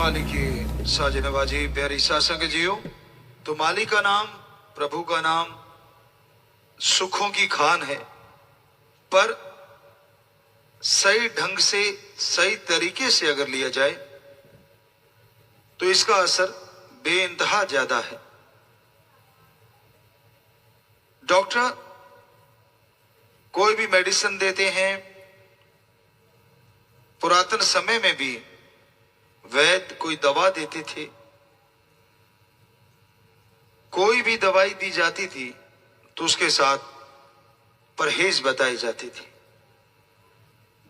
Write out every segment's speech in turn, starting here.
मालिक की साज नवाजी प्यारी सासंग जियो। तो मालिक का नाम, प्रभु का नाम सुखों की खान है, पर सही ढंग से सही तरीके से अगर लिया जाए तो इसका असर बेइंतहा ज्यादा है। डॉक्टर कोई भी मेडिसिन देते हैं, पुरातन समय में भी वैद्य कोई दवा देते थे, कोई भी दवाई दी जाती थी तो उसके साथ परहेज बताई जाती थी।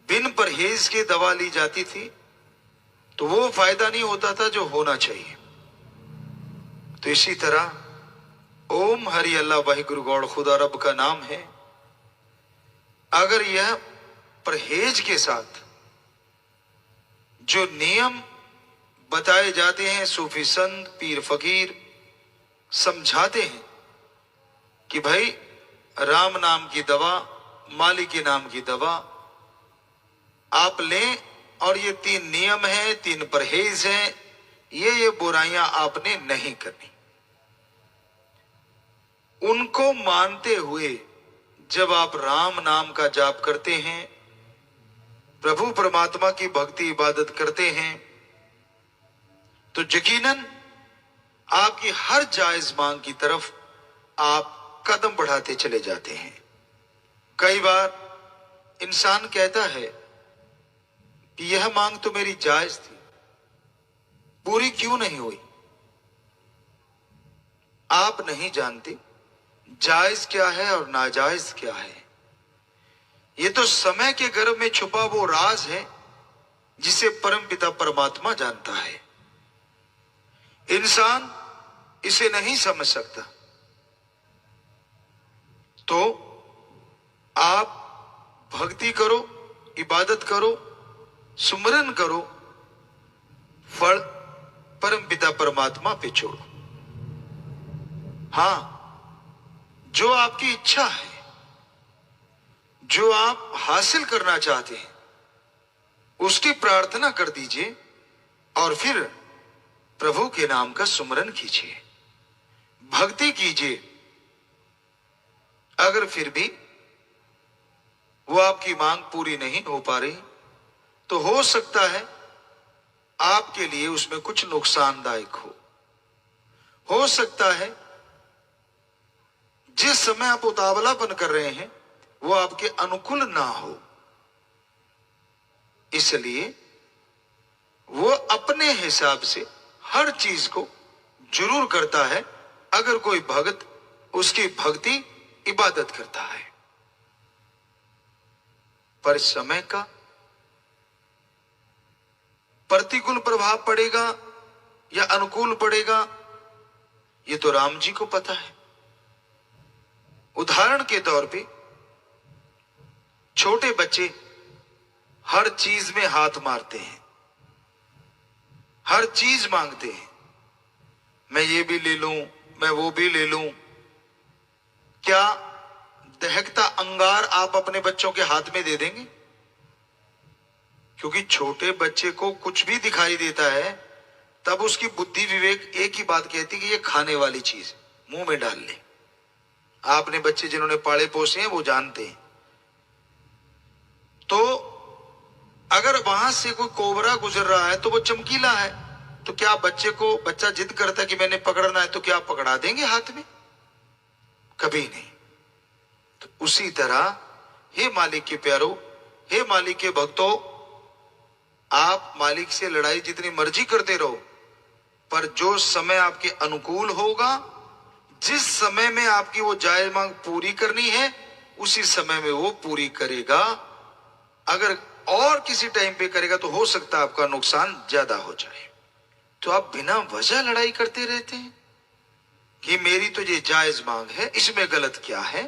बिन परहेज के दवा ली जाती थी तो वो फायदा नहीं होता था जो होना चाहिए। तो इसी तरह ओम हरि अल्लाह वाहिगुरु गौड़ खुदा रब का नाम है। अगर यह परहेज के साथ जो नियम बताए जाते हैं, सूफी संत पीर फकीर समझाते हैं कि भाई राम नाम की दवा, मालिक के नाम की दवा आप लें, और ये 3 नियम हैं, 3 परहेज हैं, ये बुराइयां आपने नहीं करनी। उनको मानते हुए जब आप राम नाम का जाप करते हैं, प्रभु परमात्मा की भक्ति इबादत करते हैं, तो यकीनन आपकी हर जायज मांग की तरफ आप कदम बढ़ाते चले जाते हैं। कई बार इंसान कहता है कि यह मांग तो मेरी जायज थी, पूरी क्यों नहीं हुई? आप नहीं जानते जायज क्या है और नाजायज क्या है। ये तो समय के गर्भ में छुपा वो राज है जिसे परमपिता परमात्मा जानता है। इंसान इसे नहीं समझ सकता। तो आप भक्ति करो, इबादत करो, सुमरन करो, फल परमपिता परमात्मा पे छोड़ो। हां, जो आपकी इच्छा है, जो आप हासिल करना चाहते हैं, उसकी प्रार्थना कर दीजिए और फिर प्रभु के नाम का सुमरन कीजिए, भक्ति कीजिए। अगर फिर भी वो आपकी मांग पूरी नहीं हो पा रही तो हो सकता है आपके लिए उसमें कुछ नुकसानदायक हो सकता है जिस समय आप उतावलापन कर रहे हैं वो आपके अनुकूल ना हो। इसलिए वो अपने हिसाब से हर चीज को जरूर करता है अगर कोई भक्त उसकी भक्ति इबादत करता है। पर समय का प्रतिकूल प्रभाव पड़ेगा या अनुकूल पड़ेगा, ये तो राम जी को पता है। उदाहरण के तौर पे छोटे बच्चे हर चीज में हाथ मारते हैं, हर चीज मांगते हैं, मैं ये भी ले लूं, मैं वो भी ले लूं। क्या दहकता अंगार आप अपने बच्चों के हाथ में दे देंगे? क्योंकि छोटे बच्चे को कुछ भी दिखाई देता है तब उसकी बुद्धि विवेक एक ही बात कहती है कि ये खाने वाली चीज मुंह में डाल ले। आपने बच्चे जिन्होंने पाले पोसे हैं वो जानते हैं। तो अगर वहां से कोई कोबरा गुजर रहा है तो वो चमकीला है, तो क्या बच्चा जिद करता है कि मैंने पकड़ना है, तो क्या पकड़ा देंगे हाथ में? कभी नहीं। तो उसी तरह हे मालिक के प्यारो, हे मालिक के भक्तों, आप मालिक से लड़ाई जितनी मर्जी करते रहो, पर जो समय आपके अनुकूल होगा, जिस समय में आपकी वो जायज मांग पूरी करनी है उसी समय में वो पूरी करेगा। अगर और किसी टाइम पे करेगा तो हो सकता है आपका नुकसान ज्यादा हो जाए। तो आप बिना वजह लड़ाई करते रहते हैं कि मेरी तो ये जायज मांग है, इसमें गलत क्या है?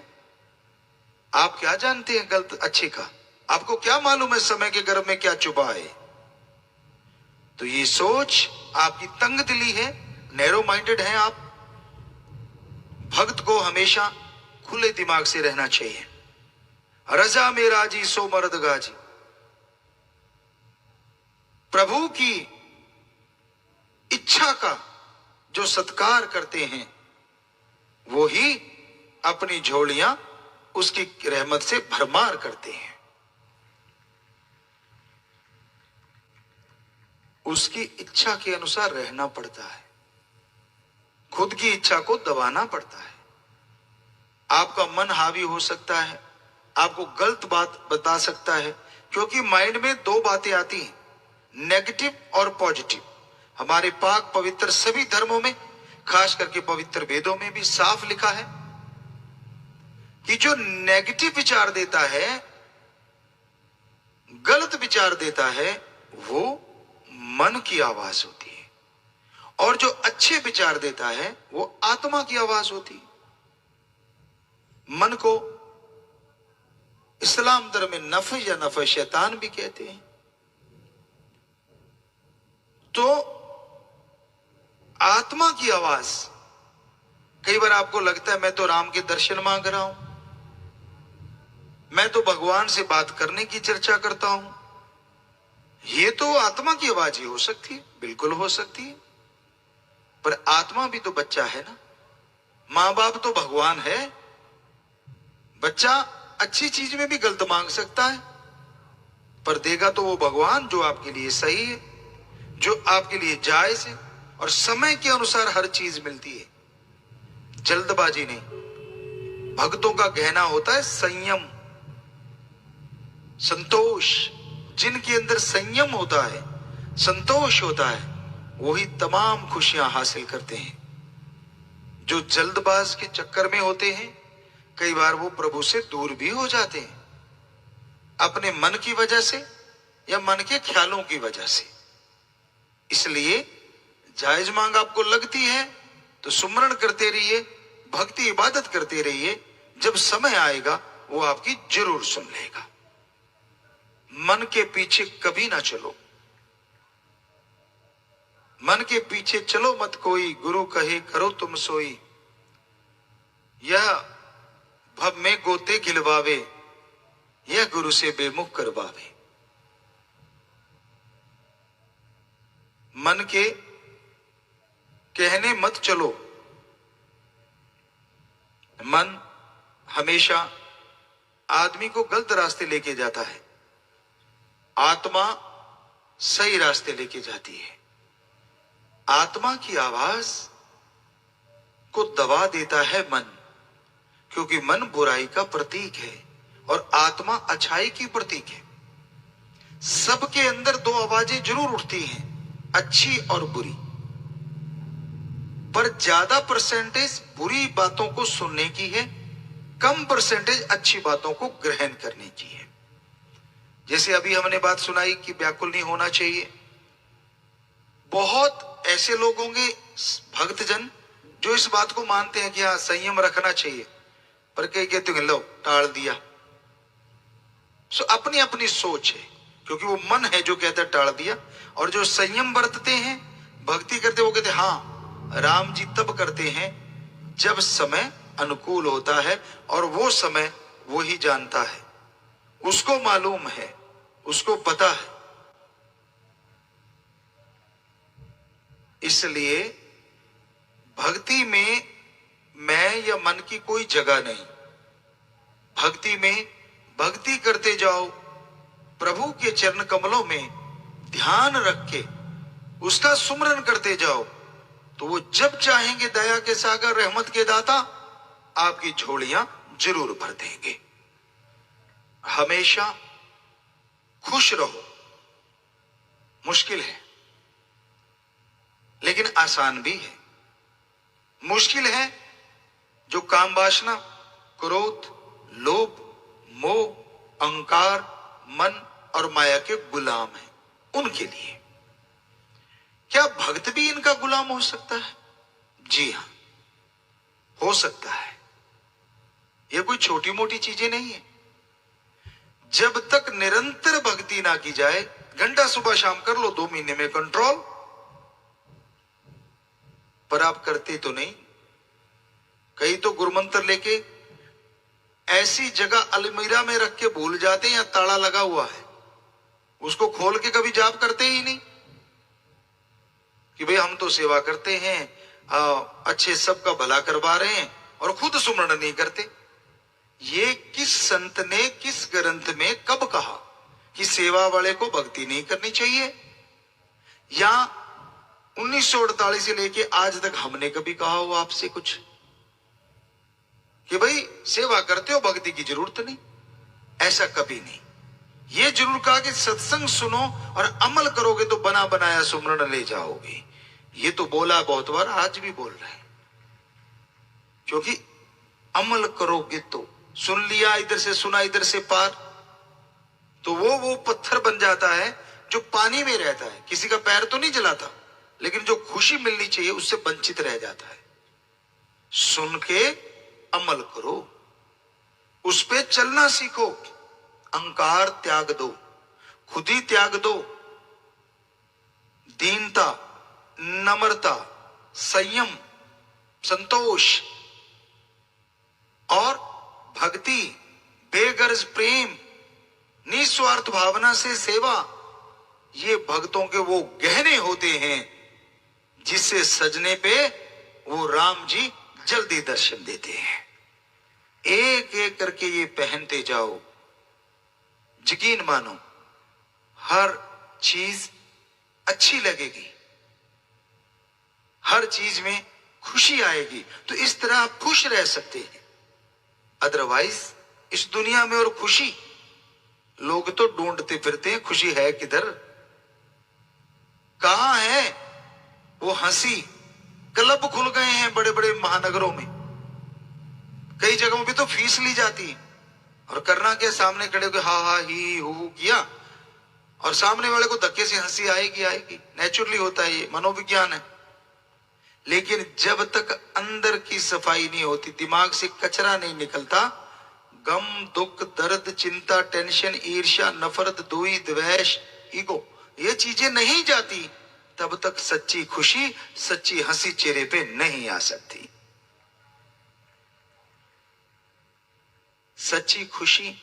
आप क्या जानते हैं गलत अच्छे का? आपको क्या मालूम है समय के गर्भ में क्या छुपा है? तो ये सोच आपकी तंग दिली है, नैरो माइंडेड है आप। भक्त को हमेशा खुले दिमाग से रहना चाहिए। रजा में राजी सो मर्द गाजी। प्रभु की इच्छा का जो सत्कार करते हैं वो ही अपनी झोलियां उसकी रहमत से भरमार करते हैं। उसकी इच्छा के अनुसार रहना पड़ता है, खुद की इच्छा को दबाना पड़ता है। आपका मन हावी हो सकता है, आपको गलत बात बता सकता है, क्योंकि माइंड में दो बातें आती हैं, नेगेटिव और पॉजिटिव। हमारे पाक पवित्र सभी धर्मों में, खास करके पवित्र वेदों में भी साफ लिखा है कि जो नेगेटिव विचार देता है, गलत विचार देता है, वो मन की आवाज होती है, और जो अच्छे विचार देता है वो आत्मा की आवाज होती है। मन को इस्लाम धर्म में नफ्स या नफ्स शैतान भी कहते हैं। तो आत्मा की आवाज, कई बार आपको लगता है मैं तो राम के दर्शन मांग रहा हूं, मैं तो भगवान से बात करने की चर्चा करता हूं, ये तो आत्मा की आवाज ही हो सकती है। बिल्कुल हो सकती है, पर आत्मा भी तो बच्चा है ना, मां बाप तो भगवान है। बच्चा अच्छी चीज में भी गलत मांग सकता है, पर देगा तो वो भगवान जो आपके लिए सही है, जो आपके लिए जायज है, और समय के अनुसार हर चीज मिलती है, जल्दबाजी नहीं। भक्तों का गहना होता है संयम, संतोष। जिनके अंदर संयम होता है, संतोष होता है, वही तमाम खुशियां हासिल करते हैं। जो जल्दबाज के चक्कर में होते हैं, कई बार वो प्रभु से दूर भी हो जाते हैं, अपने मन की वजह से या मन के ख्यालों की वजह से। इसलिए जायज मांग आपको लगती है तो सुमरण करते रहिए, भक्ति इबादत करते रहिए। जब समय आएगा वो आपकी जरूर सुन लेगा। मन के पीछे कभी ना चलो, मन के पीछे चलो मत कोई, गुरु कहे करो तुम सोई। यह भव में गोते खिलवावे, यह गुरु से बेमुख करवावे। मन के कहने मत चलो। मन हमेशा आदमी को गलत रास्ते लेके जाता है, आत्मा सही रास्ते लेके जाती है। आत्मा की आवाज को दबा देता है मन, क्योंकि मन बुराई का प्रतीक है और आत्मा अच्छाई की प्रतीक है। सबके अंदर दो आवाजें जरूर उठती हैं, अच्छी और बुरी, पर ज्यादा परसेंटेज बुरी बातों को सुनने की है, कम परसेंटेज अच्छी बातों को ग्रहण करने की है। जैसे अभी हमने बात सुनाई कि व्याकुल नहीं होना चाहिए। बहुत ऐसे लोग होंगे भक्तजन जो इस बात को मानते हैं कि हाँ संयम रखना चाहिए, पर कई कहते हैं लो टाल दिया। सो अपनी अपनी सोच है, क्योंकि वो मन है जो कहता है टाल दिया, और जो संयम बरतते हैं, भक्ति करते, वो कहते हैं हाँ राम जी तब करते हैं जब समय अनुकूल होता है, और वो समय वो ही जानता है, उसको मालूम है, उसको पता है। इसलिए भक्ति में मैं या मन की कोई जगह नहीं। भक्ति में भक्ति करते जाओ, प्रभु के चरण कमलों में ध्यान रख के उसका सुमरन करते जाओ, तो वो जब चाहेंगे दया के सागर रहमत के दाता आपकी झोलियां जरूर भर देंगे। हमेशा खुश रहो। मुश्किल है लेकिन आसान भी है। मुश्किल है जो काम वासना, क्रोध, लोभ, मोह, अहंकार, मन और माया के गुलाम हैं, उनके लिए। क्या भक्त भी इनका गुलाम हो सकता है? जी हां, हो सकता है। यह कोई छोटी मोटी चीजें नहीं है। जब तक निरंतर भक्ति ना की जाए, घंटा सुबह शाम कर लो, 2 महीने में कंट्रोल, पर आप करते तो नहीं। कई तो गुरुमंत्र लेके ऐसी जगह अलमीरा में रख के भूल जाते हैं या ताला लगा हुआ है, उसको खोल के कभी जाप करते ही नहीं, कि भाई हम तो सेवा करते हैं, अच्छे सबका भला करवा रहे हैं और खुद सुमरण नहीं करते। ये किस संत ने किस ग्रंथ में कब कहा कि सेवा वाले को भक्ति नहीं करनी चाहिए? या 1948 से लेके आज तक हमने कभी कहा हो आपसे कुछ कि भाई सेवा करते हो भक्ति की जरूरत नहीं? ऐसा कभी नहीं। ये जरूर कहा कि सत्संग सुनो और अमल करोगे तो बना बनाया सुमरण ले जाओगे। ये तो बोला बहुत बार, आज भी बोल रहे हैं, क्योंकि अमल करोगे तो सुन लिया इधर से, सुना इधर से पार, तो वो पत्थर बन जाता है जो पानी में रहता है, किसी का पैर तो नहीं जलाता, लेकिन जो खुशी मिलनी चाहिए उससे वंचित रह जाता है। सुन के अमल करो, उस पे चलना सीखो, अहंकार त्याग दो, खुद ही त्याग दो, दीनता, नम्रता, संयम, संतोष और भक्ति, बेगर्ज प्रेम, निस्वार्थ भावना से सेवा, ये भक्तों के वो गहने होते हैं जिससे सजने पे वो राम जी जल्दी दर्शन देते हैं। एक एक करके ये पहनते जाओ, यकीन मानो हर चीज अच्छी लगेगी, हर चीज में खुशी आएगी। तो इस तरह आप खुश रह सकते हैं। अदरवाइज इस दुनिया में और खुशी, लोग तो ढूंढते फिरते हैं खुशी है किधर, कहां है वो हंसी। क्लब खुल गए हैं बड़े बड़े महानगरों में, कई जगहों पे तो फीस ली जाती है, और करना क्या, सामने खड़े होकर हा हा ही हु किया और सामने वाले को धक्के से हंसी आएगी आएगी, नेचुरली होता है, ये मनोविज्ञान है। लेकिन जब तक अंदर की सफाई नहीं होती, दिमाग से कचरा नहीं निकलता, गम, दुख, दर्द, चिंता, टेंशन, ईर्ष्या, नफरत, दुई, द्वेष, ईगो, ये चीजें नहीं जाती, तब तक सच्ची खुशी, सच्ची हंसी चेहरे पे नहीं आ सकती। सच्ची खुशी,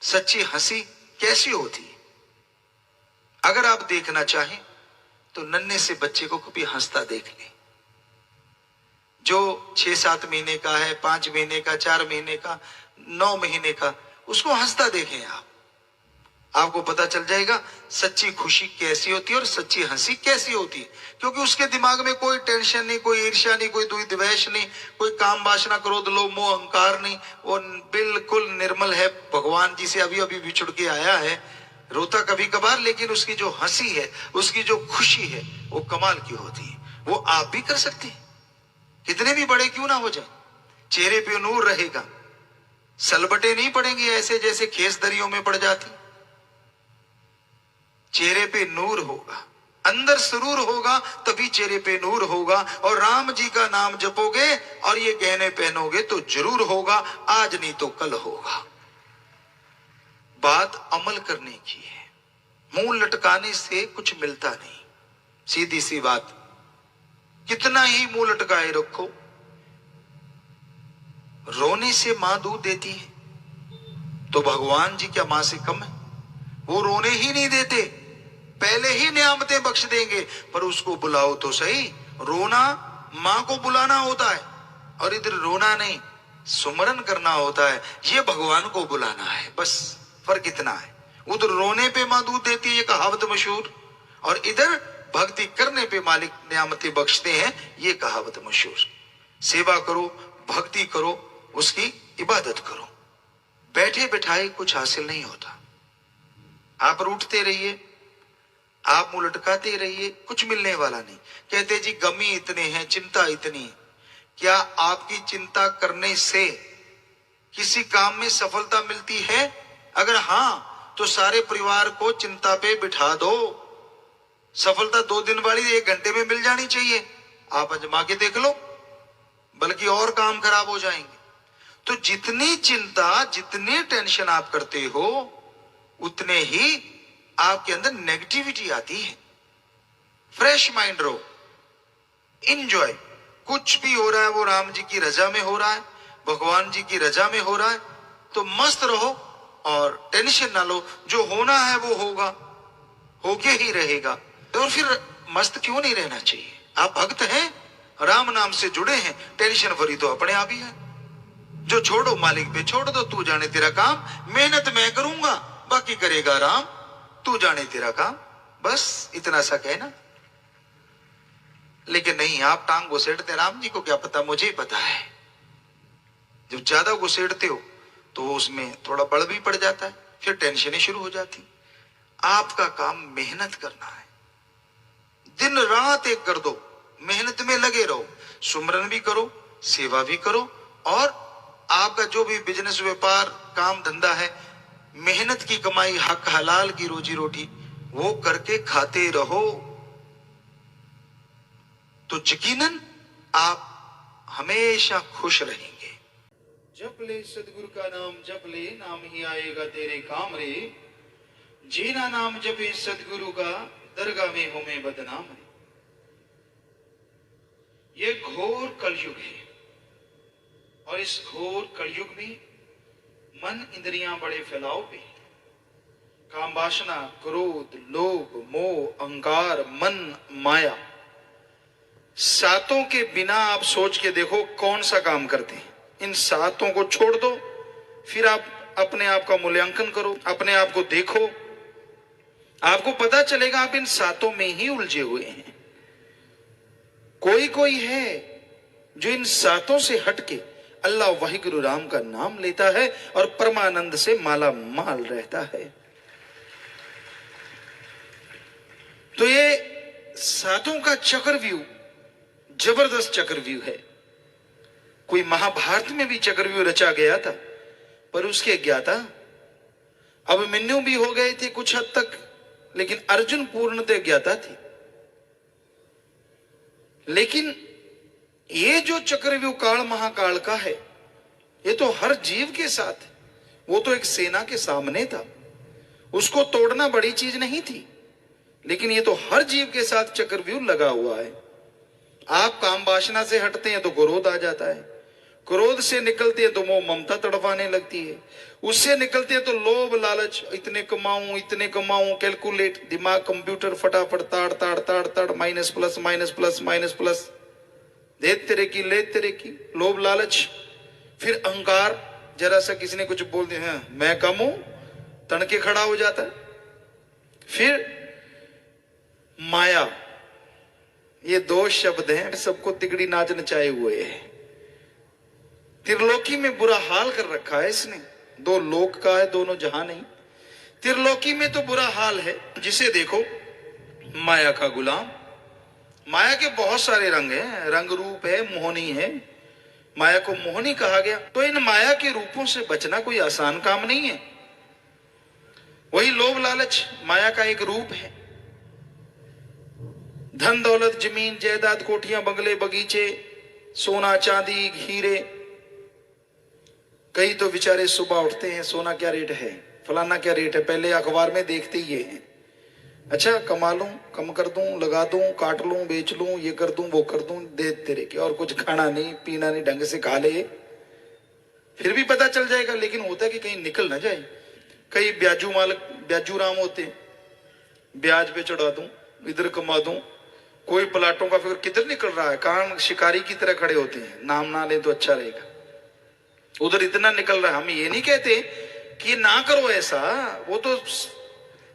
सच्ची हंसी कैसी होती है? अगर आप देखना चाहें तो नन्हे से बच्चे को कभी हंसता देख लें, जो 6-7 महीने का है, 5 महीने का, 4 महीने का, 9 महीने का, उसको हंसता देखें आप, आपको पता चल जाएगा सच्ची खुशी कैसी होती है और सच्ची हंसी कैसी होती है। क्योंकि उसके दिमाग में कोई टेंशन नहीं, कोई ईर्ष्या नहीं, कोई द्वेष नहीं, कोई काम वासना, क्रोध, लोभ, मोह, अहंकार नहीं, वो बिल्कुल निर्मल है। भगवान जी से अभी अभी बिछुड़ के आया है, रोता कभी कभार, लेकिन उसकी जो हंसी है, उसकी जो खुशी है, वो कमाल की होती है। वो आप भी कर सकते हैं, कितने भी बड़े क्यों ना हो जाए, चेहरे पे नूर रहेगा, सलबटे नहीं पड़ेंगे ऐसे जैसे खेस दरियों में पड़ जाती, चेहरे पे नूर होगा, अंदर सुरूर होगा, तभी चेहरे पे नूर होगा। और राम जी का नाम जपोगे और ये गहने पहनोगे तो जरूर होगा, आज नहीं तो कल होगा। बात अमल करने की है, मुंह लटकाने से कुछ मिलता नहीं, सीधी सी बात। कितना ही मुंह लटकाए रखो, रोने से मां दूध देती है, तो भगवान जी क्या मां से कम है? वो रोने ही नहीं देते, पहले ही नियामतें बख्श देंगे, पर उसको बुलाओ तो सही। रोना मां को बुलाना होता है, और इधर रोना नहीं, सुमरन करना होता है, ये भगवान को बुलाना है, बस फर्क इतना है। उधर रोने पे मां दूध देती है, ये कहावत मशहूर, और इधर भक्ति करने पे मालिक नियामतें बख्शते हैं, ये कहावत मशहूर। सेवा करो, भक्ति करो, उसकी इबादत करो, बैठे बैठाए कुछ हासिल नहीं होता। आप रूठते रहिए, आप मुंह लटकाते रहिए, कुछ मिलने वाला नहीं। कहते जी गमी इतने हैं, चिंता इतनी है। क्या आपकी चिंता करने से किसी काम में सफलता मिलती है? अगर हाँ, तो सारे परिवार को चिंता पे बिठा दो, सफलता 2 दिन वाली 1 घंटे में मिल जानी चाहिए। आप आजमा के देख लो, बल्कि और काम खराब हो जाएंगे। तो जितनी चिंता, जितनी टेंशन आप करते हो, उतने ही आपके अंदर नेगेटिविटी आती है। फ्रेश माइंड रहो, एंजॉय, कुछ भी हो रहा है वो राम जी की रजा में हो रहा है, भगवान जी की रजा में हो रहा है, तो मस्त रहो और टेंशन ना लो। जो होना है वो होगा, होके ही रहेगा। और फिर मस्त क्यों नहीं रहना चाहिए? आप भक्त हैं, राम नाम से जुड़े हैं, टेंशन फ्री तो अपने आप ही है। जो छोड़ो मालिक पे छोड़ दो, तू जाने तेरा काम, मेहनत मैं करूंगा बाकी करेगा राम, तू जाने तेरा काम, बस इतना सा कहना। लेकिन नहीं, आप टांग घुसेड़ते, राम जी को क्या पता, मुझे ही पता है। जब ज्यादा घुसेड़ते हो तो उसमें थोड़ा बड़ भी पड़ जाता है, फिर टेंशन शुरू हो जाती। आपका काम मेहनत करना है, दिन रात एक कर दो, मेहनत में लगे रहो, सुमरन भी करो, सेवा भी करो, और आपका जो भी बिजनेस व्यापार काम धंधा है, मेहनत की कमाई, हक हलाल की रोजी रोटी वो करके खाते रहो, तो यकीनन आप हमेशा खुश रहेंगे। जप ले सदगुरु का नाम, जप ले नाम ही आएगा तेरे काम रे, जीना नाम जपे सदगुरु का, दरगाह में हो में बदनाम रे। ये घोर कलयुग है, और इस घोर कलयुग में मन इंद्रियां बड़े फैलाव पे, काम वासना, क्रोध, लोभ, मोह, अहंकार, मन, माया, सातों के बिना आप सोच के देखो कौन सा काम करते हैं। इन सातों को छोड़ दो, फिर आप अपने आप का मूल्यांकन करो, अपने आप को देखो, आपको पता चलेगा आप इन सातों में ही उलझे हुए हैं। कोई कोई है जो इन सातों से हटके अल्लाह वाहिगुरु राम का नाम लेता है और परमानंद से माला माल रहता है। तो ये सातों का चक्रव्यूह जबरदस्त चक्रव्यूह है। कोई महाभारत में भी चक्रव्यूह रचा गया था, पर उसके ज्ञाता अभिमन्यु भी हो गए थे कुछ हद तक, लेकिन अर्जुन पूर्णतः ज्ञाता थे। लेकिन ये जो चक्रव्यूह काल महाकाल का है, ये तो हर जीव के साथ, वो तो एक सेना के सामने था, उसको तोड़ना बड़ी चीज नहीं थी, लेकिन ये तो हर जीव के साथ चक्रव्यूह लगा हुआ है। आप काम वासना से हटते हैं तो क्रोध आ जाता है, क्रोध से निकलते हैं तो मोह ममता तड़पाने लगती है, उससे निकलते हैं तो लोभ लालच, इतने कमाऊं, कैलकुलेट, दिमाग कंप्यूटर फटाफट ताड़ ताड़ ताड़ ताड़, minus plus minus plus minus plus, दे तेरे की ले तेरे की, लोभ लालच। फिर अहंकार, जरा सा किसी ने कुछ बोल दिया, हाँ, मैं कम हूं, तड़के खड़ा हो जाता है। फिर माया, ये दो शब्द हैं, सबको तिगड़ी नाच नचाए हुए है। त्रिलोकी में बुरा हाल कर रखा है इसने, दो लोक का है, दोनों जहां नहीं। त्रिलोकी में तो बुरा हाल है, जिसे देखो माया का गुलाम। माया के बहुत सारे रंग हैं, रंग रूप है, मोहनी है, माया को मोहनी कहा गया। तो इन माया के रूपों से बचना कोई आसान काम नहीं है। वही लोभ लालच माया का एक रूप है। धन दौलत, जमीन जायदाद, कोठियां, बंगले, बगीचे, सोना चांदी, हीरे। कई तो बेचारे सुबह उठते हैं, सोना क्या रेट है, फलाना क्या रेट है, पहले अखबार में देखते ही हैं। अच्छा, कमा लूं, कम कर दूं, लगा दूं, काट लूं, बेच लूं, ये कर दूं, वो कर दूं, दे तेरे के, और कुछ खाना नहीं पीना नहीं, ढंग से खा ले, फिर भी पता चल जाएगा। लेकिन होता है कि कहीं निकल ना जाए। कई ब्याजू मालक, ब्याजू राम होते, ब्याज पे चढ़ा दूं, इधर कमा दूं। कोई प्लाटों का फिर किधर निकल रहा है, कान शिकारी की तरह खड़े होते हैं, नाम ना ले तो अच्छा रहेगा, उधर इतना निकल रहा है। हम ये नहीं कहते कि ना करो ऐसा, वो तो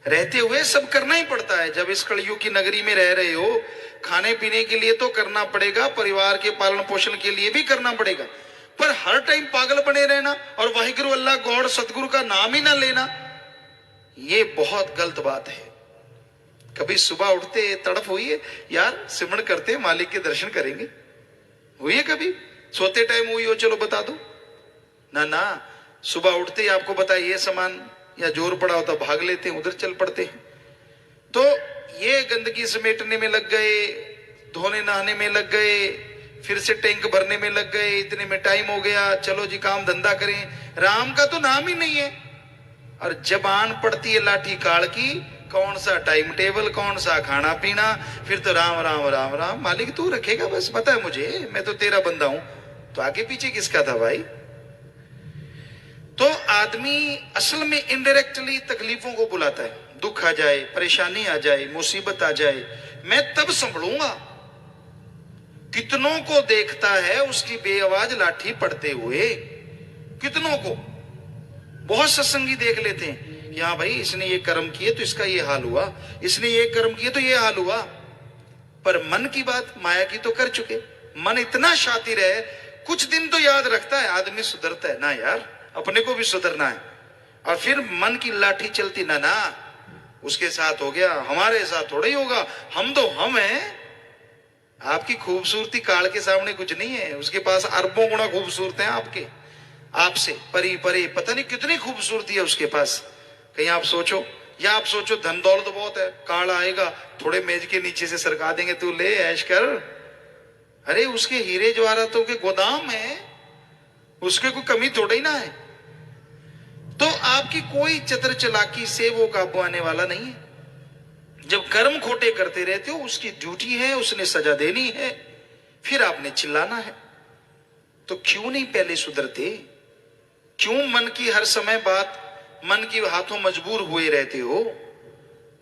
रहते हुए सब करना ही पड़ता है। जब इस कलयुग की नगरी में रह रहे हो, खाने पीने के लिए तो करना पड़ेगा, परिवार के पालन पोषण के लिए भी करना पड़ेगा, पर हर टाइम पागल बने रहना और वाहिगुरु अल्लाह गॉड सतगुरु का नाम ही ना लेना, ये बहुत गलत बात है। कभी सुबह उठते तड़प हुई है, यार सिमरन करते मालिक के दर्शन करेंगे, हुई है कभी? सोते टाइम हुई हो, चलो बता दो ना। ना, सुबह उठते ही आपको पता है ये सामान या जोर पड़ा होता, भाग लेते हैं, उधर चल पड़ते हैं। तो ये गंदगी समेटने में लग गए, धोने नहाने में लग गए, फिर से टैंक भरने में लग गए, इतने में टाइम हो गया, चलो जी काम धंधा करें, राम का तो नाम ही नहीं है। और जबान पड़ती है लाठी काल की, कौन सा टाइम टेबल, कौन सा खाना पीना, फिर तो राम राम राम राम। मालिक तू रखेगा, बस पता है मुझे, मैं तो तेरा बंदा हूं, तो आगे पीछे किसका था भाई? तो आदमी असल में इनडायरेक्टली तकलीफों को बुलाता है। दुख आ जाए, परेशानी आ जाए, मुसीबत आ जाए, मैं तब संभलूंगा। कितनों को देखता है उसकी बेआवाज लाठी पड़ते हुए, कितनों को। बहुत सत्संगी देख लेते हैं कि हाँ भाई इसने ये कर्म किए तो इसका ये हाल हुआ, इसने ये कर्म किए तो ये हाल हुआ। पर मन की बात माया की तो कर चुके। मन इतना शातिर है, कुछ दिन तो याद रखता है, आदमी सुधरता है ना यार, अपने को भी सुधरना है। और फिर मन की लाठी चलती, ना ना उसके साथ हो गया, हमारे साथ थोड़ा ही होगा, हम तो हम हैं। आपकी खूबसूरती काल के सामने कुछ नहीं है, उसके पास अरबों गुना खूबसूरत है आपके, आपसे परी परी पता नहीं कितनी खूबसूरती है उसके पास। कहीं आप सोचो, या आप सोचो धन दौलत तो बहुत है, काल आएगा थोड़े मेज के नीचे से सरका देंगे, तू ले ऐश कर। अरे उसके हीरे जवाहरातों के गोदाम है, उसके कोई कमी थोड़ा ही ना है। तो आपकी कोई चतर चालाकी से वो काबू आने वाला नहीं है। जब कर्म खोटे करते रहते हो, उसकी ड्यूटी है, उसने सजा देनी है, फिर आपने चिल्लाना है। तो क्यों नहीं पहले सुधरते? क्यों मन की हर समय बात, मन की हाथों मजबूर हुए रहते हो?